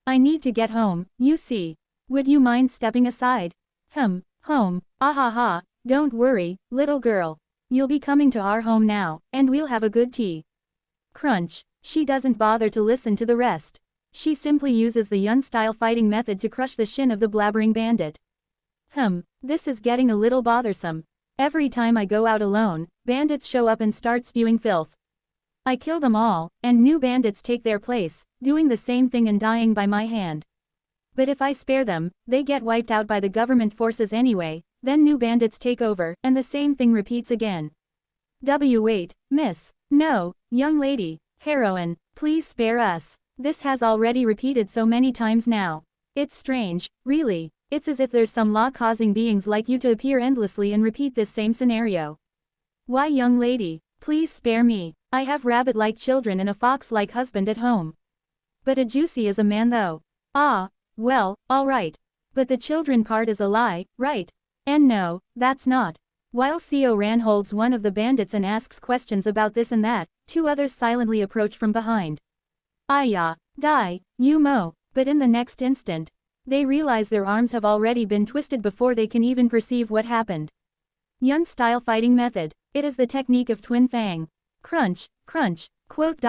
I need to get home, you see. Would you mind stepping aside? Home, ha, don't worry, little girl. You'll be coming to our home now, and we'll have a good tea. Crunch. She doesn't bother to listen to the rest. She simply uses the Yun-style fighting method to crush the shin of the blabbering bandit. This is getting a little bothersome. Every time I go out alone, bandits show up and start spewing filth. I kill them all, and new bandits take their place, doing the same thing and dying by my hand. But if I spare them, they get wiped out by the government forces anyway, then new bandits take over, and the same thing repeats again. Wait, miss. No, young lady, heroine, please spare us. This has already repeated so many times now. It's strange, really. It's as if there's some law causing beings like you to appear endlessly and repeat this same scenario. Why, young lady, please spare me. I have rabbit-like children and a fox-like husband at home. But a juicy is a man though. Ah, well, alright. But the children part is a lie, right? And no, that's not. While Seo Ran holds one of the bandits and asks questions about this and that, two others silently approach from behind. Aya, die, you mo. But in the next instant, they realize their arms have already been twisted before they can even perceive what happened. Yun-style fighting method. It is the technique of Twin Fang. Crunch, crunch, quote.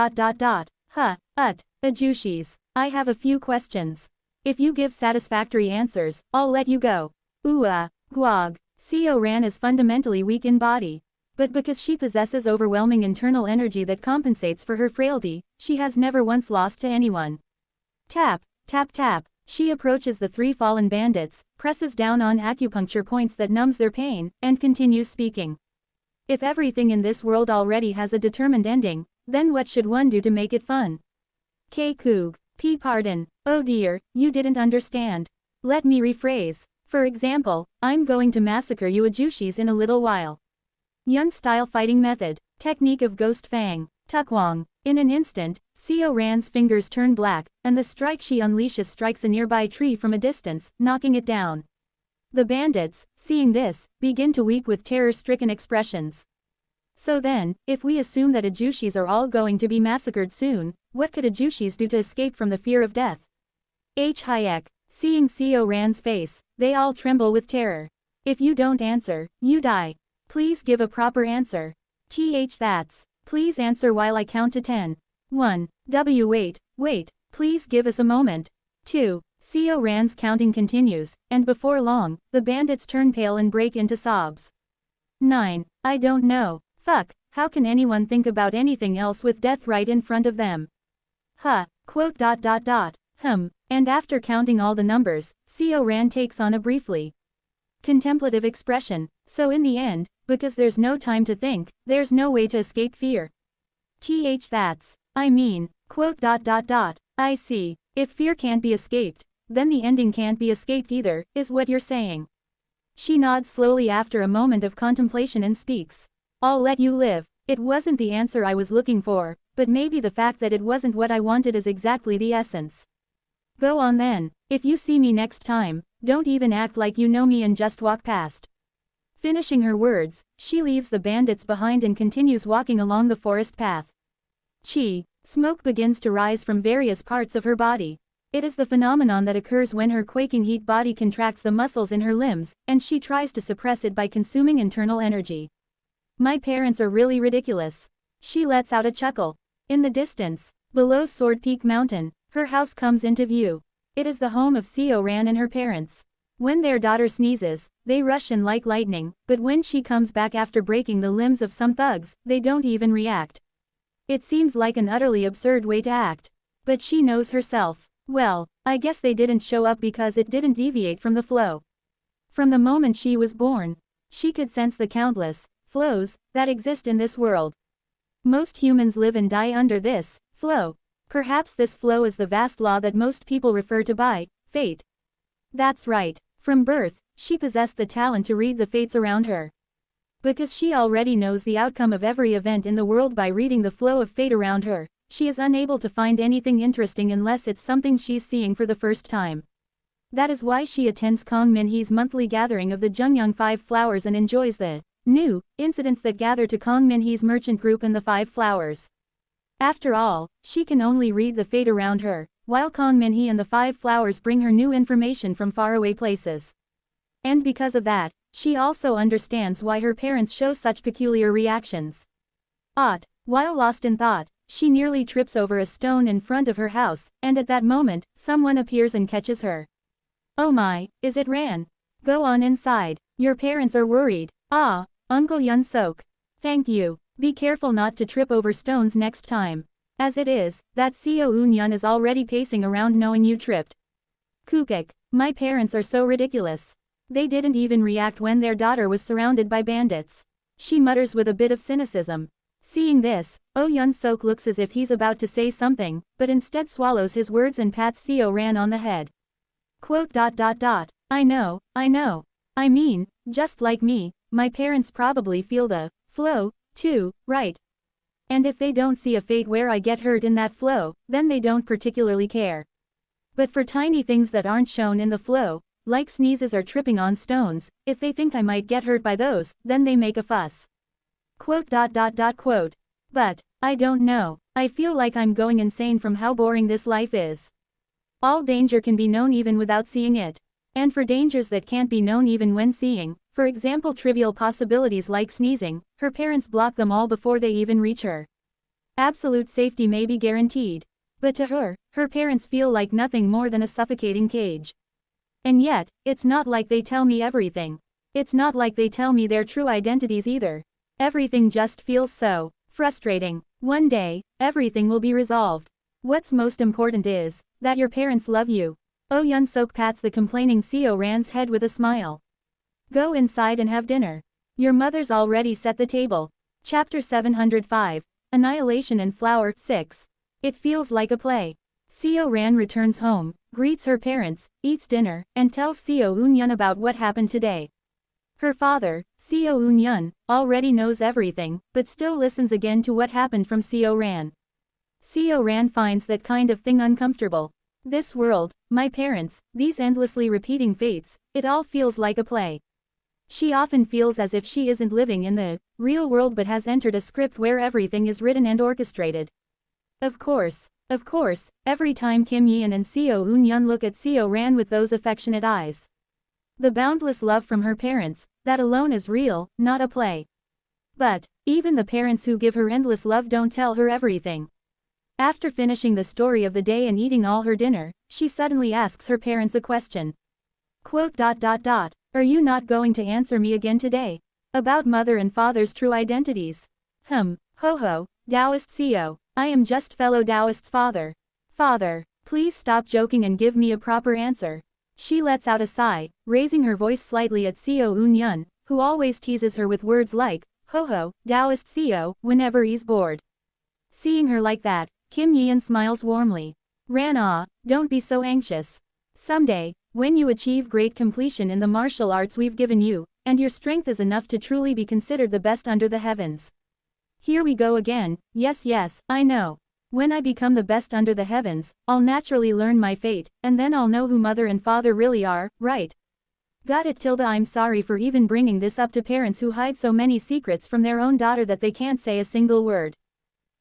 Ajushis. I have a few questions. If you give satisfactory answers, I'll let you go. Guag. Seo Ran is fundamentally weak in body. But because she possesses overwhelming internal energy that compensates for her frailty, she has never once lost to anyone. Tap, tap, tap. She approaches the three fallen bandits, presses down on acupuncture points that numbs their pain, and continues speaking. If everything in this world already has a determined ending, then what should one do to make it fun? K. Koog. P. Pardon. Oh dear, you didn't understand. Let me rephrase. For example, I'm going to massacre you Ajushis in a little while. Yun-style fighting method. Technique of Ghost Fang. Tukwang. In an instant, Seo Ran's fingers turn black, and the strike she unleashes strikes a nearby tree from a distance, knocking it down. The bandits, seeing this, begin to weep with terror-stricken expressions. So then, if we assume that Ajushis are all going to be massacred soon, what could Ajushis do to escape from the fear of death? Hayek. Seeing Seo Ran's face, they all tremble with terror. If you don't answer, you die. Please give a proper answer. That's. Please answer while I count to 10. 1. Wait, please give us a moment. 2. Seo Ran's counting continues, and before long, the bandits turn pale and break into sobs. 9. I don't know. Fuck, how can anyone think about anything else with death right in front of them? Quote. And after counting all the numbers, Seo Ran takes on a briefly contemplative expression. So in the end, because there's no time to think, there's no way to escape fear. That's. I mean, quote. I see. If fear can't be escaped, then the ending can't be escaped either, is what you're saying. She nods slowly after a moment of contemplation and speaks. I'll let you live. It wasn't the answer I was looking for, but maybe the fact that it wasn't what I wanted is exactly the essence. Go on then. If you see me next time, don't even act like you know me and just walk past. Finishing her words, she leaves the bandits behind and continues walking along the forest path. Smoke begins to rise from various parts of her body. It is the phenomenon that occurs when her quaking heat body contracts the muscles in her limbs, and she tries to suppress it by consuming internal energy. My parents are really ridiculous. She lets out a chuckle. In the distance, below Sword Peak Mountain, her house comes into view. It is the home of Seo Ran and her parents. When their daughter sneezes, they rush in like lightning, but when she comes back after breaking the limbs of some thugs, they don't even react. It seems like an utterly absurd way to act. But she knows herself. Well, I guess they didn't show up because it didn't deviate from the flow. From the moment she was born, she could sense the countless flows that exist in this world. Most humans live and die under this flow. Perhaps this flow is the vast law that most people refer to by fate. That's right. From birth, she possessed the talent to read the fates around her. Because she already knows the outcome of every event in the world by reading the flow of fate around her, she is unable to find anything interesting unless it's something she's seeing for the first time. That is why she attends Kong Minhee's monthly gathering of the Jungyang Five Flowers and enjoys the new incidents that gather to Kong Minhee's merchant group and the Five Flowers. After all, she can only read the fate around her, while Kong Minhee and the Five Flowers bring her new information from faraway places. And because of that, she also understands why her parents show such peculiar reactions. While lost in thought, she nearly trips over a stone in front of her house, and at that moment, someone appears and catches her. Oh my, is it Ran? Go on inside. Your parents are worried. Uncle Yun Sok. Thank you. Be careful not to trip over stones next time. As it is, that Seo Eun Yun is already pacing around knowing you tripped. Kukik. My parents are so ridiculous. They didn't even react when their daughter was surrounded by bandits. She mutters with a bit of cynicism. Seeing this, Oh Yun Sok looks as if he's about to say something, but instead swallows his words and pats Seo Ran on the head. Quote. I know. I mean, just like me, my parents probably feel the flow, too, right? And if they don't see a fate where I get hurt in that flow, then they don't particularly care. But for tiny things that aren't shown in the flow, like sneezes or tripping on stones, if they think I might get hurt by those, then they make a fuss. Quote. But, I don't know, I feel like I'm going insane from how boring this life is. All danger can be known even without seeing it. And for dangers that can't be known even when seeing, for example trivial possibilities like sneezing, her parents block them all before they even reach her. Absolute safety may be guaranteed. But to her, her parents feel like nothing more than a suffocating cage. And yet, it's not like they tell me everything. It's not like they tell me their true identities either. Everything just feels so frustrating. One day, everything will be resolved. What's most important is that your parents love you. Oh Yun Sok pats the complaining Seo Ran's head with a smile. Go inside and have dinner. Your mother's already set the table. Chapter 705. Annihilation and Flower 6. It feels like a play. Seo Ran returns home, greets her parents, eats dinner, and tells Seo Eun Yun about what happened today. Her father, Seo Eun Yun, already knows everything, but still listens again to what happened from Seo Ran. Seo Ran finds that kind of thing uncomfortable. This world, my parents, these endlessly repeating fates, it all feels like a play. She often feels as if she isn't living in the real world but has entered a script where everything is written and orchestrated. Of course, every time Kim Yeon and Seo Eun Yun look at Seo Ran with those affectionate eyes. The boundless love from her parents, that alone is real, not a play. But, even the parents who give her endless love don't tell her everything. After finishing the story of the day and eating all her dinner, she suddenly asks her parents a question. Quote. Are you not going to answer me again today? About mother and father's true identities? Ho, Taoist Seo, I am just fellow Taoist's father. Father, please stop joking and give me a proper answer. She lets out a sigh, raising her voice slightly at Seo Eun Yun, who always teases her with words like, ho, Taoist Seo, whenever he's bored. Seeing her like that, Kim Yeon smiles warmly. Ran, don't be so anxious. Someday, when you achieve great completion in the martial arts we've given you, and your strength is enough to truly be considered the best under the heavens. Here we go again, yes, I know. When I become the best under the heavens, I'll naturally learn my fate, and then I'll know who mother and father really are, right? Got it. I'm sorry for even bringing this up to parents who hide so many secrets from their own daughter that they can't say a single word.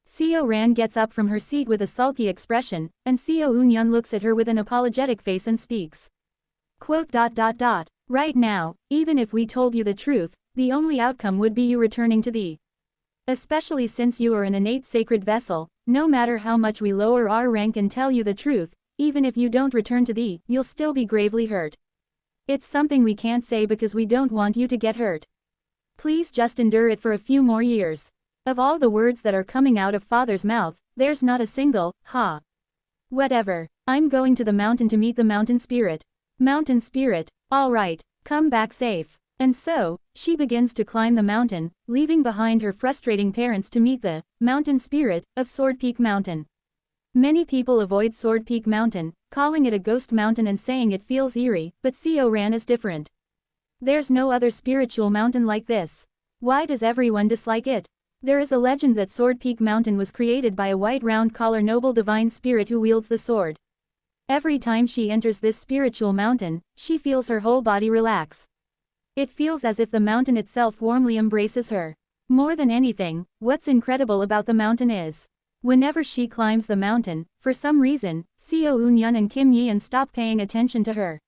Seo Ran gets up from her seat with a sulky expression, and Seo Eun Yun looks at her with an apologetic face and speaks. Quote. Right now, even if we told you the truth, the only outcome would be you returning to thee. Especially since you are an innate sacred vessel, no matter how much we lower our rank and tell you the truth, even if you don't return to thee, you'll still be gravely hurt. It's something we can't say because we don't want you to get hurt. Please just endure it for a few more years. Of all the words that are coming out of father's mouth, there's not a single, ha. Whatever, I'm going to the mountain to meet the mountain spirit. Mountain spirit, alright, come back safe. And so, she begins to climb the mountain, leaving behind her frustrating parents to meet the mountain spirit of Sword Peak Mountain. Many people avoid Sword Peak Mountain, calling it a ghost mountain and saying it feels eerie, but Seo Ran is different. There's no other spiritual mountain like this. Why does everyone dislike it? There is a legend that Sword Peak Mountain was created by a white round collar noble divine spirit who wields the sword. Every time she enters this spiritual mountain, she feels her whole body relax. It feels as if the mountain itself warmly embraces her. More than anything, what's incredible about the mountain is, whenever she climbs the mountain, for some reason, Seo Eun Yun and Kim Yeon stop paying attention to her.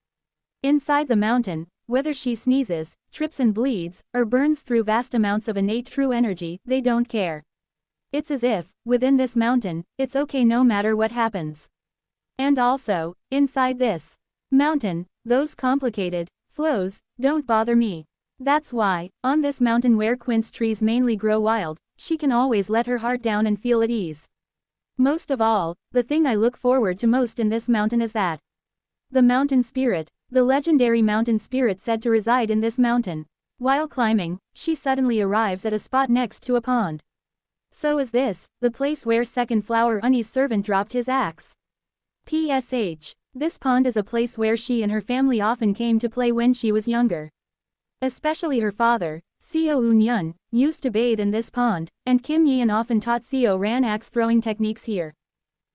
Inside the mountain, whether she sneezes, trips and bleeds, or burns through vast amounts of innate true energy, they don't care. It's as if, within this mountain, it's okay no matter what happens. And also, inside this mountain, those complicated flows don't bother me. That's why, on this mountain where quince trees mainly grow wild, she can always let her heart down and feel at ease. Most of all, the thing I look forward to most in this mountain is that the mountain spirit, the legendary mountain spirit said to reside in this mountain. While climbing, she suddenly arrives at a spot next to a pond. So is this, the place where second flower Unny's servant dropped his axe. PSH. This pond is a place where she and her family often came to play when she was younger. Especially her father, Seo Eun-yun, used to bathe in this pond, and Kim Yeon often taught Seo Ran axe throwing techniques here.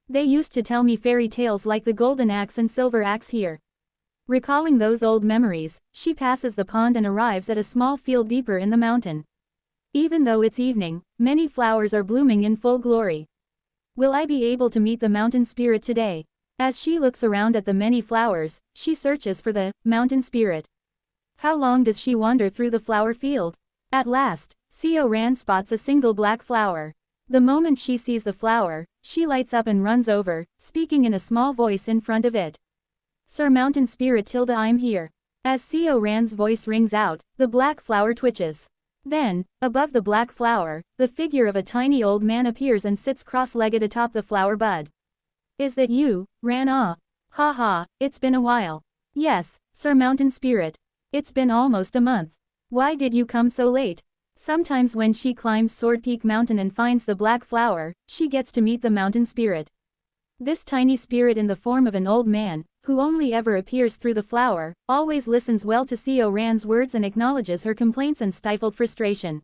They used to tell me fairy tales like the golden axe and silver axe here. Recalling those old memories, she passes the pond and arrives at a small field deeper in the mountain. Even though it's evening, many flowers are blooming in full glory. Will I be able to meet the mountain spirit today? As she looks around at the many flowers, she searches for the mountain spirit. How long does she wander through the flower field? At last, Seo Ran spots a single black flower. The moment she sees the flower, she lights up and runs over, speaking in a small voice in front of it. Sir Mountain Spirit Tilda, I'm here. As Seo Ran's voice rings out, the black flower twitches. Then, above the black flower, the figure of a tiny old man appears and sits cross-legged atop the flower bud. Is that you, Ran? Ah. Ha ha, it's been a while. Yes, Sir Mountain Spirit. It's been almost a month. Why did you come so late? Sometimes when she climbs Sword Peak Mountain and finds the black flower, she gets to meet the mountain spirit. This tiny spirit in the form of an old man, who only ever appears through the flower, always listens well to Seo Ran's words and acknowledges her complaints and stifled frustration.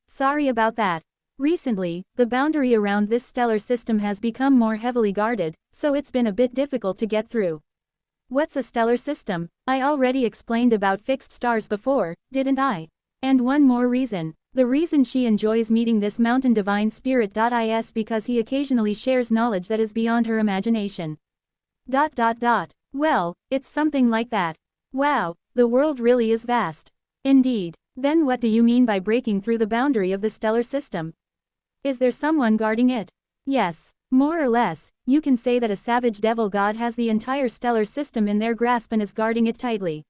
Sorry about that. Recently, the boundary around this stellar system has become more heavily guarded, so it's been a bit difficult to get through. What's a stellar system? I already explained about fixed stars before, didn't I? And one more reason. The reason she enjoys meeting this mountain divine spirit is because he occasionally shares knowledge that is beyond her imagination. Well, it's something like that. Wow, the world really is vast. Indeed. Then what do you mean by breaking through the boundary of the stellar system? Is there someone guarding it? Yes. More or less, you can say that a savage devil god has the entire stellar system in their grasp and is guarding it tightly.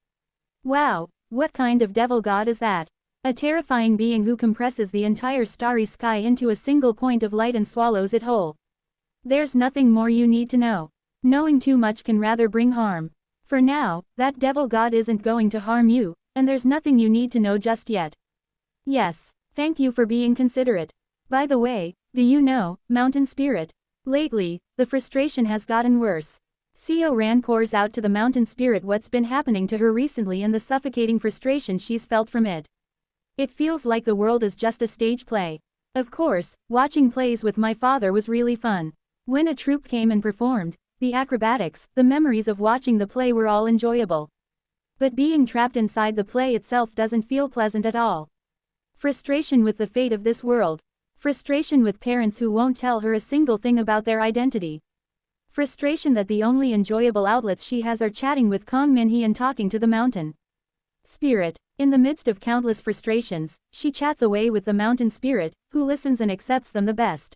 Wow, what kind of devil god is that? A terrifying being who compresses the entire starry sky into a single point of light and swallows it whole. There's nothing more you need to know. Knowing too much can rather bring harm. For now, that devil god isn't going to harm you, and there's nothing you need to know just yet. Yes, thank you for being considerate. By the way, do you know, mountain spirit? Lately, the frustration has gotten worse. Seo Ran pours out to the mountain spirit what's been happening to her recently and the suffocating frustration she's felt from it. It feels like the world is just a stage play. Of course, watching plays with my father was really fun. When a troupe came and performed, the acrobatics, the memories of watching the play were all enjoyable. But being trapped inside the play itself doesn't feel pleasant at all. Frustration with the fate of this world. Frustration with parents who won't tell her a single thing about their identity. Frustration that the only enjoyable outlets she has are chatting with Kong Min-hee and talking to the mountain spirit. In the midst of countless frustrations, she chats away with the mountain spirit, who listens and accepts them the best.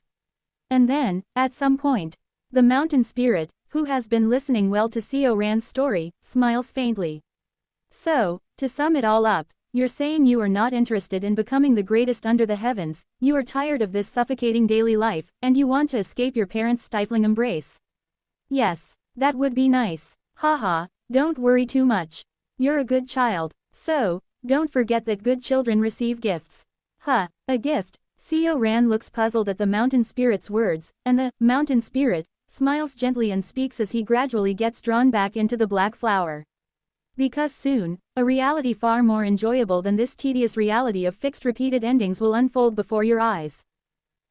And then, at some point, the mountain spirit, who has been listening well to Seo Ran's story, smiles faintly. So, to sum it all up, you're saying you are not interested in becoming the greatest under the heavens, you are tired of this suffocating daily life, and you want to escape your parents' stifling embrace. Yes, that would be nice. Haha, don't worry too much. You're a good child. So, don't forget that good children receive gifts. A gift? Seo Ran looks puzzled at the mountain spirit's words, and the mountain spirit smiles gently and speaks as he gradually gets drawn back into the black flower. Because soon, a reality far more enjoyable than this tedious reality of fixed repeated endings will unfold before your eyes.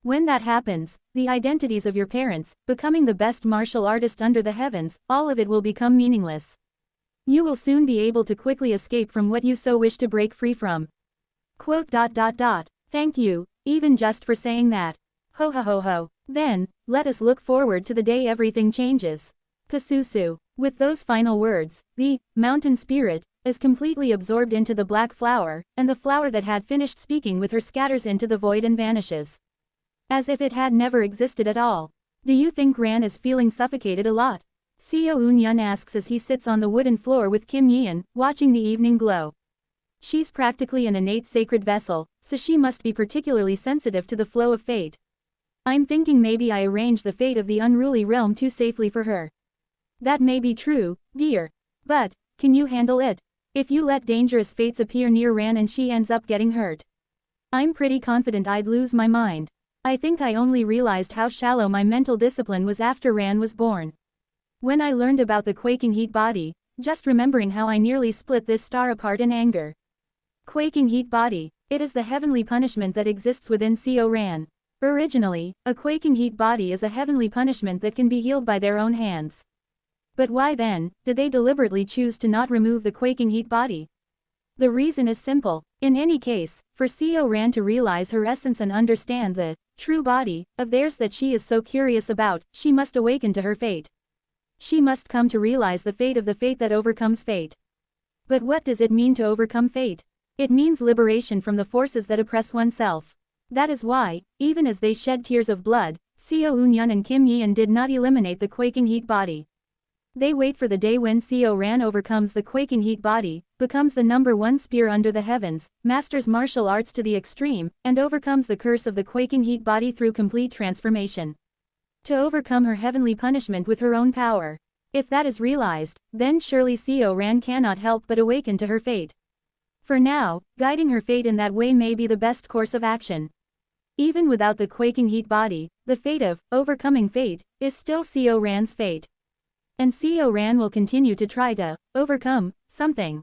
When that happens, the identities of your parents, becoming the best martial artist under the heavens, all of it will become meaningless. You will soon be able to quickly escape from what you so wish to break free from. Quote. Thank you, even just for saying that. Ho ho ho ho. Then, let us look forward to the day everything changes. Pasusu. With those final words, the mountain spirit is completely absorbed into the black flower, and the flower that had finished speaking with her scatters into the void and vanishes. As if it had never existed at all. Do you think Ran is feeling suffocated a lot? Seo Eun-yun asks as he sits on the wooden floor with Kim Yeon, watching the evening glow. She's practically an innate sacred vessel, so she must be particularly sensitive to the flow of fate. I'm thinking maybe I arrange the fate of the unruly realm too safely for her. That may be true, dear. But, can you handle it? If you let dangerous fates appear near Ran and she ends up getting hurt, I'm pretty confident I'd lose my mind. I think I only realized how shallow my mental discipline was after Ran was born. When I learned about the quaking heat body, just remembering how I nearly split this star apart in anger. Quaking heat body. It is the heavenly punishment that exists within Co Ran. Originally, a quaking heat body is a heavenly punishment that can be healed by their own hands. But why then, did they deliberately choose to not remove the quaking heat body? The reason is simple. In any case, for Co Ran to realize her essence and understand the true body of theirs that she is so curious about, she must awaken to her fate. She must come to realize the fate of the fate that overcomes fate. But what does it mean to overcome fate? It means liberation from the forces that oppress oneself. That is why, even as they shed tears of blood, Co Eun-yun and Kim Yi-yeon did not eliminate the quaking heat body. They wait for the day when Co Ran overcomes the quaking heat body, becomes the #1 spear under the heavens, masters martial arts to the extreme, and overcomes the curse of the quaking heat body through complete transformation. To overcome her heavenly punishment with her own power. If that is realized, then surely Co Ran cannot help but awaken to her fate. For now, guiding her fate in that way may be the best course of action. Even without the quaking heat body, the fate of overcoming fate is still Co Ran's fate. And Co Ran will continue to try to overcome something.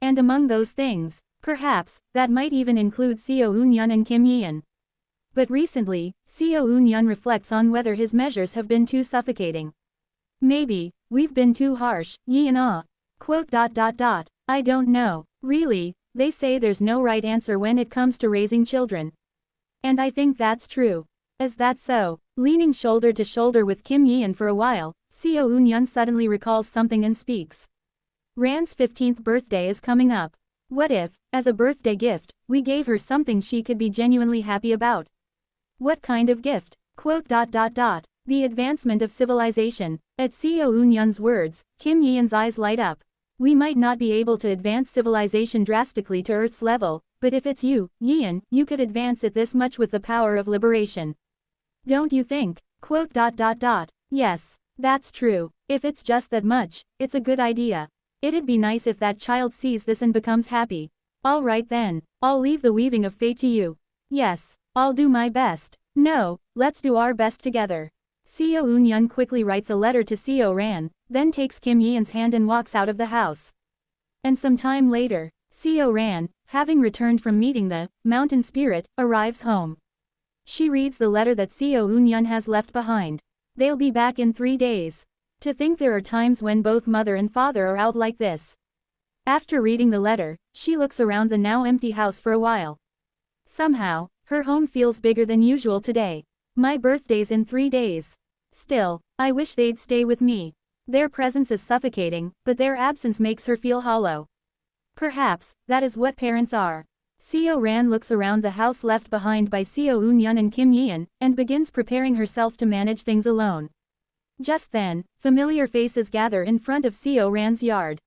And among those things, perhaps, that might even include Co Eun-yun and Kim Yi-yeon. But recently, Co Eun-yun reflects on whether his measures have been too suffocating. Maybe, we've been too harsh, Yi-yeon. I don't know. Really, they say there's no right answer when it comes to raising children. And I think that's true. Is that so? Leaning shoulder to shoulder with Kim Yi-yeon for a while, Co Eun-yun suddenly recalls something and speaks. Ran's 15th birthday is coming up. What if, as a birthday gift, we gave her something she could be genuinely happy about? What kind of gift? The advancement of civilization. At Co Eun-yun's words, Kim Yi-yeon's eyes light up. We might not be able to advance civilization drastically to Earth's level, but if it's you, Yi-yeon, you could advance it this much with the power of liberation. Don't you think? Yes, that's true. If it's just that much, it's a good idea. It'd be nice if that child sees this and becomes happy. All right then, I'll leave the weaving of fate to you. Yes, I'll do my best. No, let's do our best together. Co Eun-yun quickly writes a letter to Co Ran, then takes Kim Yi-yeon's hand and walks out of the house. And some time later, Co Ran, having returned from meeting the mountain spirit, arrives home. She reads the letter that Co Eun-yun has left behind. They'll be back in 3 days. To think there are times when both mother and father are out like this. After reading the letter, she looks around the now empty house for a while. Somehow, her home feels bigger than usual today. My birthday's in 3 days. Still, I wish they'd stay with me. Their presence is suffocating, but their absence makes her feel hollow. Perhaps, that is what parents are. Co Ran looks around the house left behind by Co Eun-yun and Kim Yi-yeon, and begins preparing herself to manage things alone. Just then, familiar faces gather in front of Co Ran's yard.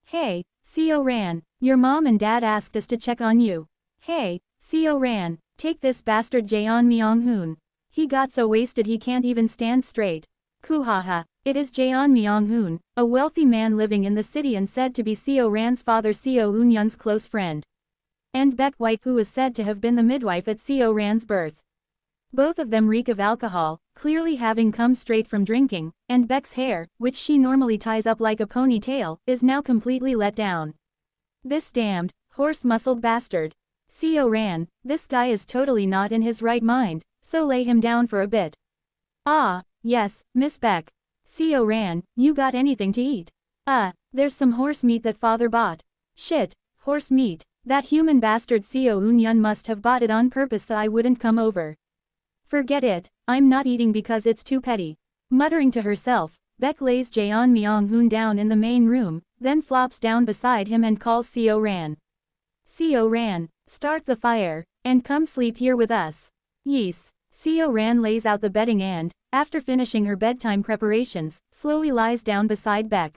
Hey, Co Ran, your mom and dad asked us to check on you. Hey, Co Ran, take this bastard Jaeon Myung-hoon. He got so wasted he can't even stand straight. Kuhaha. It is Jaeon Myung-hoon, a wealthy man living in the city and said to be Co Ran's father Co Eun-yun's close friend. And Baek White, who is said to have been the midwife at Co Ran's birth. Both of them reek of alcohol, clearly having come straight from drinking, and Baek's hair, which she normally ties up like a ponytail, is now completely let down. This damned, horse-muscled bastard. Co Ran, this guy is totally not in his right mind, so lay him down for a bit. Ah, yes, Miss Baek. Co Ran, you got anything to eat? There's some horse meat that father bought. Shit, horse meat. That human bastard Co Eun-yun must have bought it on purpose so I wouldn't come over. Forget it, I'm not eating because it's too petty. Muttering to herself, Baek lays Jaeon Myung-hoon down in the main room, then flops down beside him and calls Co Ran. Co Ran, start the fire, and come sleep here with us. Yes. Co Ran lays out the bedding and, after finishing her bedtime preparations, slowly lies down beside Baek.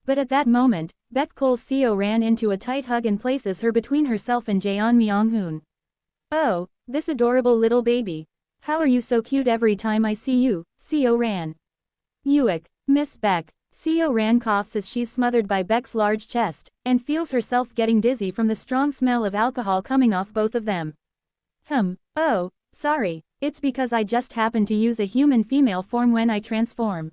But at that moment, Beck pulls Seo Ran into a tight hug and places her between herself and Jaeon Myung-hoon. Oh, this adorable little baby. How are you so cute every time I see you, Seo Ran. Yuik, Miss Beck. Seo Ran coughs as she's smothered by Beck's large chest, and feels herself getting dizzy from the strong smell of alcohol coming off both of them. Oh, sorry, it's because I just happened to use a human female form when I transform.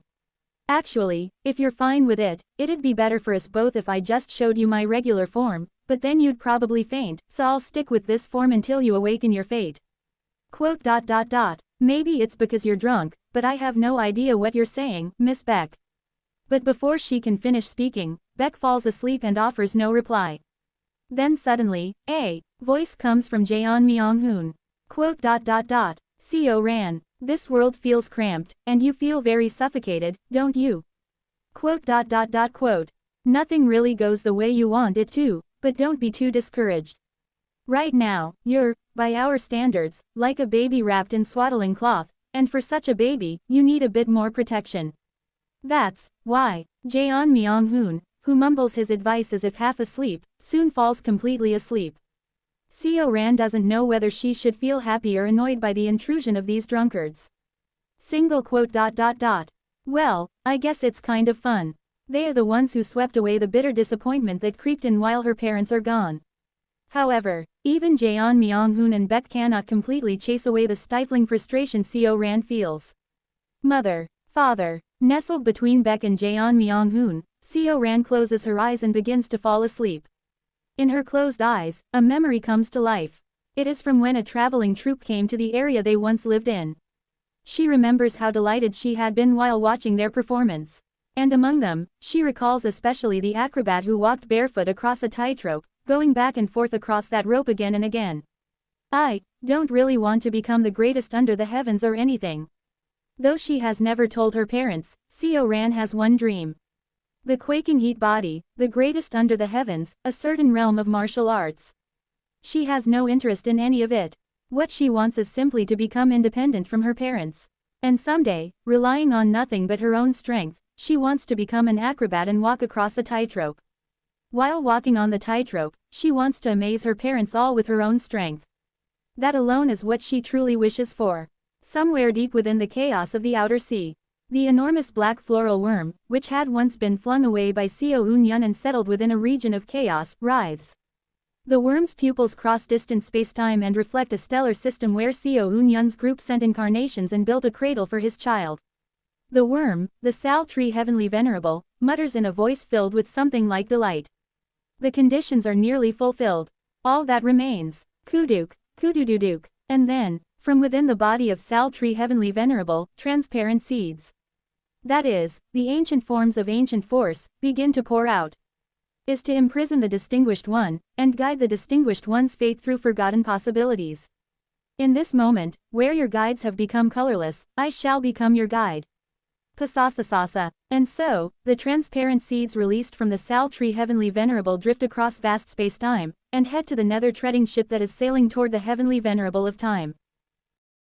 Actually, if you're fine with it, it'd be better for us both if I just showed you my regular form, but then you'd probably faint, so I'll stick with this form until you awaken your fate. Quote. Maybe it's because you're drunk, but I have no idea what you're saying, Miss Beck. But before she can finish speaking, Beck falls asleep and offers no reply. Then suddenly, a voice comes from Jaeon Myung-hoon. Quote. Seo Ran. This world feels cramped, and you feel very suffocated, don't you? Quote. Nothing really goes the way you want it to, but don't be too discouraged. Right now, you're, by our standards, like a baby wrapped in swaddling cloth, and for such a baby, you need a bit more protection. That's why. Jaeon Myung-hoon, who mumbles his advice as if half asleep, soon falls completely asleep. Seo Ran doesn't know whether she should feel happy or annoyed by the intrusion of these drunkards. Single quote. Well, I guess it's kind of fun. They are the ones who swept away the bitter disappointment that creeped in while her parents are gone. However, even Jaeon Myung-hoon and Beck cannot completely chase away the stifling frustration Seo Ran feels. Mother, father, nestled between Beck and Jaeon Myung-hoon, Seo Ran closes her eyes and begins to fall asleep. In her closed eyes, a memory comes to life. It is from when a traveling troupe came to the area they once lived in. She remembers how delighted she had been while watching their performance. And among them, she recalls especially the acrobat who walked barefoot across a tightrope, going back and forth across that rope again and again. I don't really want to become the greatest under the heavens or anything. Though she has never told her parents, Seo Ran has one dream. The quaking heat body, the greatest under the heavens, a certain realm of martial arts. She has no interest in any of it. What she wants is simply to become independent from her parents. And someday, relying on nothing but her own strength, she wants to become an acrobat and walk across a tightrope. While walking on the tightrope, she wants to amaze her parents all with her own strength. That alone is what she truly wishes for. Somewhere deep within the chaos of the outer sea, the enormous black floral worm, which had once been flung away by Seo Eun-yun and settled within a region of chaos, writhes. The worm's pupils cross distant space-time and reflect a stellar system where Seo Eun-yun's group sent incarnations and built a cradle for his child. The worm, the Sal Tree Heavenly Venerable, mutters in a voice filled with something like delight. The conditions are nearly fulfilled. All that remains. Kuduk, kudududuk. And then, from within the body of Sal Tree Heavenly Venerable, transparent seeds. That is, the ancient forms of ancient force, begin to pour out. Is to imprison the Distinguished One, and guide the Distinguished One's fate through forgotten possibilities. In this moment, where your guides have become colorless, I shall become your guide. Pasasasasa. And so, the transparent seeds released from the Sal Tree Heavenly Venerable drift across vast space-time, and head to the nether treading ship that is sailing toward the Heavenly Venerable of Time.